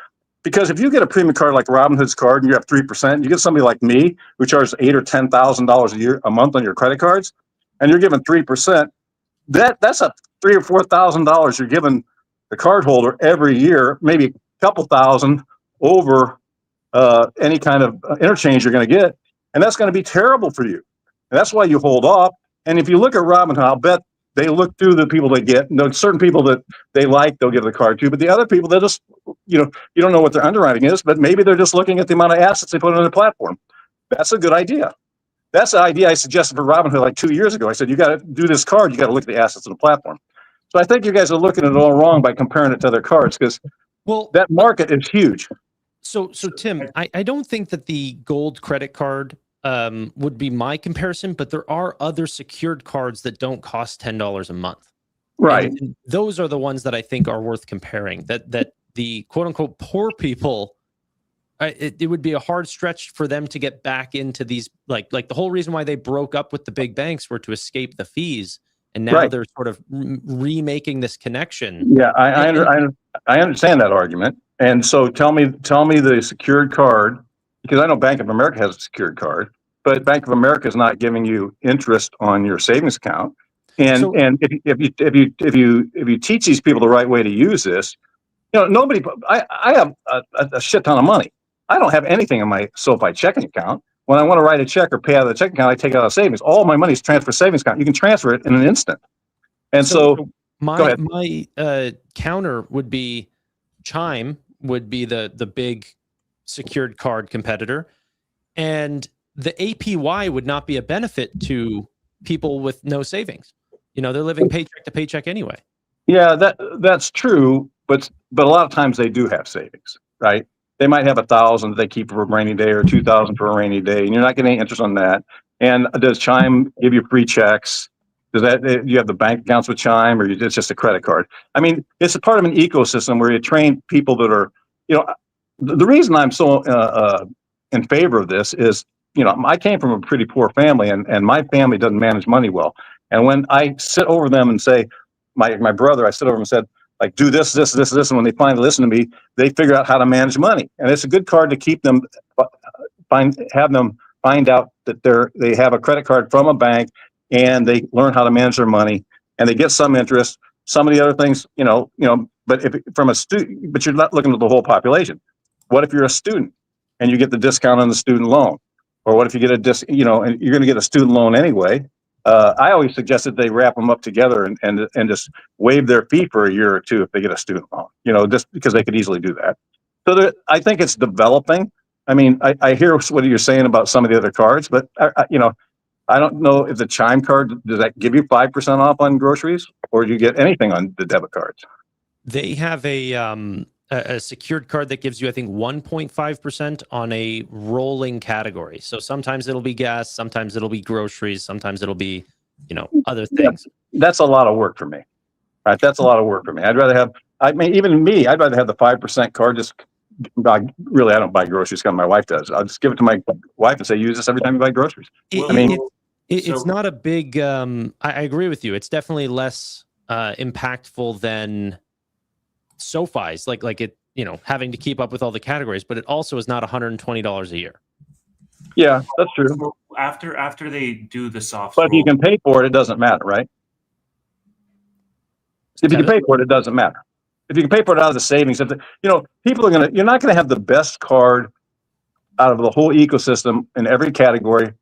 Because if you get a premium card like Robinhood's card and you have 3%, you get somebody like me who charges $8,000 or $10,000 a month on your credit cards, and you're giving 3%. That's a $3,000 or $4,000 you're giving the card holder every year, maybe a couple thousand over any kind of interchange you're going to get, and that's going to be terrible for you. And that's why you hold off. And if you look at Robinhood, I'll bet they look through the people they get. Certain people that they like, they'll give the card to, but the other people, they'll just, you don't know what their underwriting is, but maybe they're just looking at the amount of assets they put on the platform. That's a good idea. That's the idea I suggested for Robinhood like 2 years ago. I said, you got to do this card. You got to look at the assets of the platform. So I think you guys are looking at it all wrong by comparing it to other cards, because that market is huge. So Tim, I don't think that the gold credit card would be my comparison, but there are other secured cards that don't cost $10 a month. Right. And those are the ones that I think are worth comparing. That the quote unquote poor people, it would be a hard stretch for them to get back into these, like the whole reason why they broke up with the big banks were to escape the fees. And now they're sort of remaking this connection. Yeah, I understand that argument. And so tell me the secured card, because I know Bank of America has a secured card, but Bank of America is not giving you interest on your savings account. And if you teach these people the right way to use this, nobody. I have a shit ton of money. I don't have anything in my SoFi checking account. When I want to write a check or pay out of the checking account, I take it out of savings. All my money is transferred savings account. You can transfer it in an instant. And so my counter would be Chime would be the big secured card competitor, and the APY would not be a benefit to people with no savings. They're living paycheck to paycheck anyway. Yeah, that's true, but a lot of times they do have savings, right? They might have 1,000 that they keep for a rainy day, or 2,000 for a rainy day, and you're not getting any interest on that. And does Chime give you free checks? Do you have the bank accounts with Chime, or it's just a credit card? I mean, it's a part of an ecosystem where you train people that are, the reason I'm so in favor of this is, I came from a pretty poor family, and my family doesn't manage money well. And when I sit over them and say, my brother, I sit over and said, like, do this, this, this, this. And when they finally listen to me, they figure out how to manage money. And it's a good card to keep them, have them find out that they have a credit card from a bank, and they learn how to manage their money, and they get some interest. Some of the other things, but if from a student, but you're not looking at the whole population. What if you're a student and you get the discount on the student loan? Or what if you get and you're going to get a student loan anyway? I always suggested they wrap them up together and just waive their fee for a year or two if they get a student loan, just because they could easily do that. So I think it's developing. I mean, I hear what you're saying about some of the other cards, but I don't know if the Chime card, does that give you 5% off on groceries, or do you get anything on the debit cards? They have a a secured card that gives you, I think, 1.5% on a rolling category. So sometimes it'll be gas, sometimes it'll be groceries, sometimes it'll be, other things. That's a lot of work for me. Right? That's a lot of work for me. I'd rather have, even me, I'd rather have the 5% card. I don't buy groceries because my wife does. I'll just give it to my wife and say, use this every time you buy groceries. It's not a big, I agree with you. It's definitely less impactful than SoFi's, like it, having to keep up with all the categories, but it also is not $120 a year. Yeah, that's true. So after they do the soft, but if you can pay for it, it doesn't matter, right? If you can pay for it, it doesn't matter. If you can pay for it out of the savings, people are you're not gonna have the best card out of the whole ecosystem in every category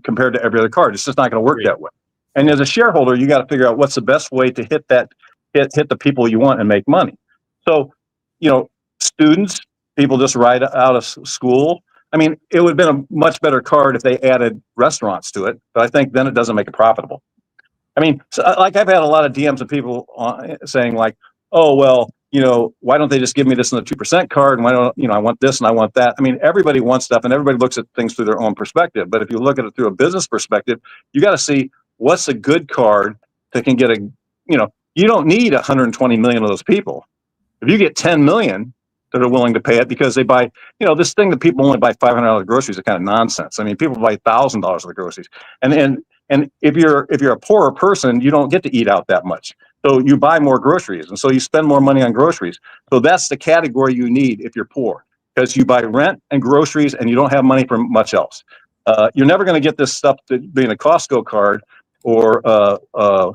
compared to every other card. It's just not gonna work that way. And as a shareholder, you got to figure out what's the best way to hit the people you want and make money. So, students, people just right out of school. I mean, it would have been a much better card if they added restaurants to it, but I think then it doesn't make it profitable. I mean, I've had a lot of DMs of people saying like, oh, well, why don't they just give me this in the 2% card? And why don't, I want this and I want that. I mean, everybody wants stuff and everybody looks at things through their own perspective. But if you look at it through a business perspective, you got to see what's a good card that can get you don't need 120 million of those people. If you get 10 million that are willing to pay it because they buy, this thing that people only buy $500 groceries is kind of nonsense. I mean, people buy $1,000 of the groceries. And if you're a poorer person, you don't get to eat out that much. So you buy more groceries, and so you spend more money on groceries. So that's the category you need if you're poor, because you buy rent and groceries, and you don't have money for much else. You're never going to get this stuff to being a Costco card or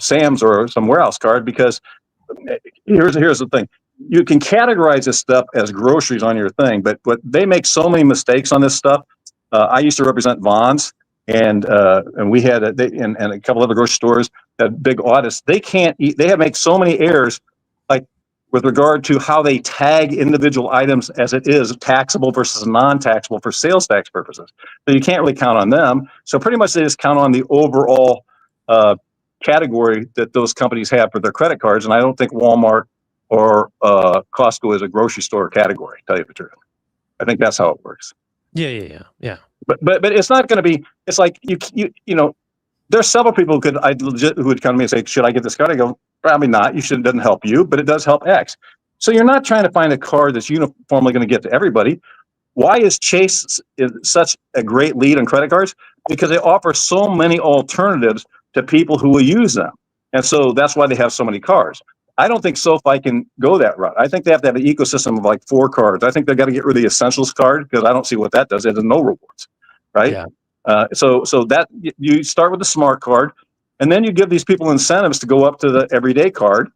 Sam's or somewhere else card, because here's the thing: you can categorize this stuff as groceries on your thing, but they make so many mistakes on this stuff. I used to represent Vons. And we had and a couple other grocery stores that big audits. They can't eat. They have make so many errors, like with regard to how they tag individual items as it is taxable versus non-taxable for sales tax purposes. So you can't really count on them. So pretty much they just count on the overall category that those companies have for their credit cards. And I don't think Walmart or Costco is a grocery store category. To tell you the truth, I think that's how it works. Yeah. But it's not going to be. It's like there's several people who would come to me and say, "Should I get this card?" I go, "Probably not. It doesn't help you, but it does help X." So you're not trying to find a card that's uniformly going to get to everybody. Why is Chase such a great lead on credit cards? Because they offer so many alternatives to people who will use them, and so that's why they have so many cards. I don't think SoFi can go that route. I think they have to have an ecosystem of like 4 cards. I think they've got to get rid of the Essentials card, because I don't see what that does. It has no rewards, right? Yeah. So that you start with the Smart card, and then you give these people incentives to go up to the Everyday card.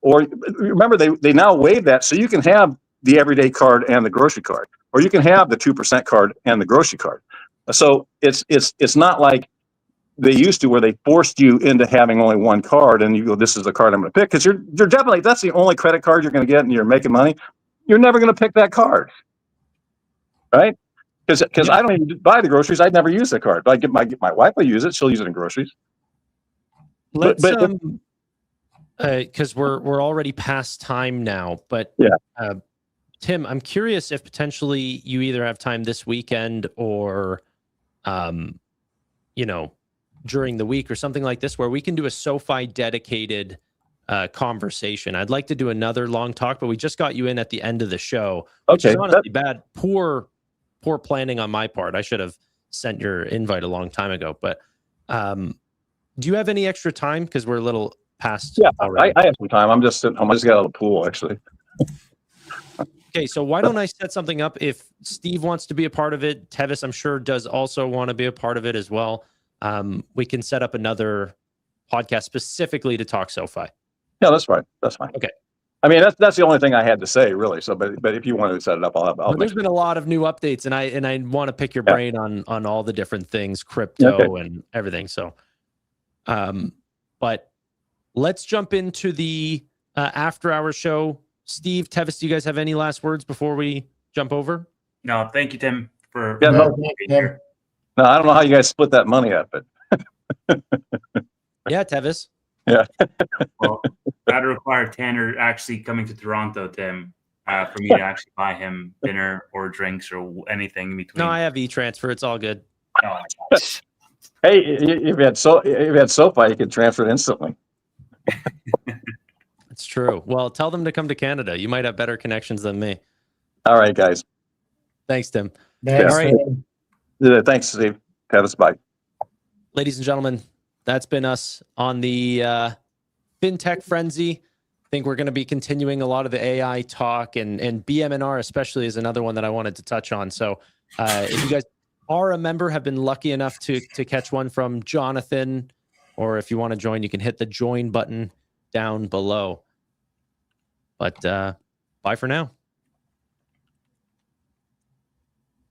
Or remember, they now waive that, so you can have the Everyday card and the grocery card, or you can have the 2% card and the grocery card. So it's not like they used to, where they forced you into having only one card and you go, this is the card I'm going to pick, because you're definitely, that's the only credit card you're going to get and you're making money. You're never going to pick that card, right? Because I don't even buy the groceries. I'd never use the card. But my wife will use it. She'll use it in groceries. Let's because we're already past time now. But yeah, Tim, I'm curious if potentially you either have time this weekend or, during the week or something like this, where we can do a SoFi dedicated conversation. I'd like to do another long talk, but we just got you in at the end of the show, which is honestly bad. Poor planning on my part. I should have sent your invite a long time ago. But do you have any extra time? Because we're a little past. Yeah, I have some time. I'm just sitting home. I just got out of the pool, actually. Okay, so why don't I set something up? If Steve wants to be a part of it, Tevis, I'm sure, does also want to be a part of it as well. We can set up another podcast specifically to talk SoFi. Yeah, that's fine. That's fine. Okay. I mean, that's the only thing I had to say, really. So, but if you want to set it up, I'll there's been a lot of new updates, and I want to pick your brain on all the different things, crypto and everything. So, but let's jump into the after hour show. Steve, Tevis, do you guys have any last words before we jump over? No, thank you, Tim, for being here. No, I don't know how you guys split that money up, but yeah, Tevis. Yeah. Well, that'd require Tanner actually coming to Toronto, Tim. for me to actually buy him dinner or drinks or anything in between. No, I have e-transfer. It's all good. Oh, Hey, if you had Sofi, you could transfer it instantly. It's true. Well, tell them to come to Canada. You might have better connections than me. All right, guys. Thanks, Tim. Thanks, All right. man. Thanks, Steve. Travis, bye. Ladies and gentlemen, that's been us on the FinTech Frenzy. I think we're going to be continuing a lot of the AI talk, and BM&R especially is another one that I wanted to touch on. So if you guys are a member, have been lucky enough to catch one from Jonathan, or if you want to join, you can hit the join button down below. But bye for now.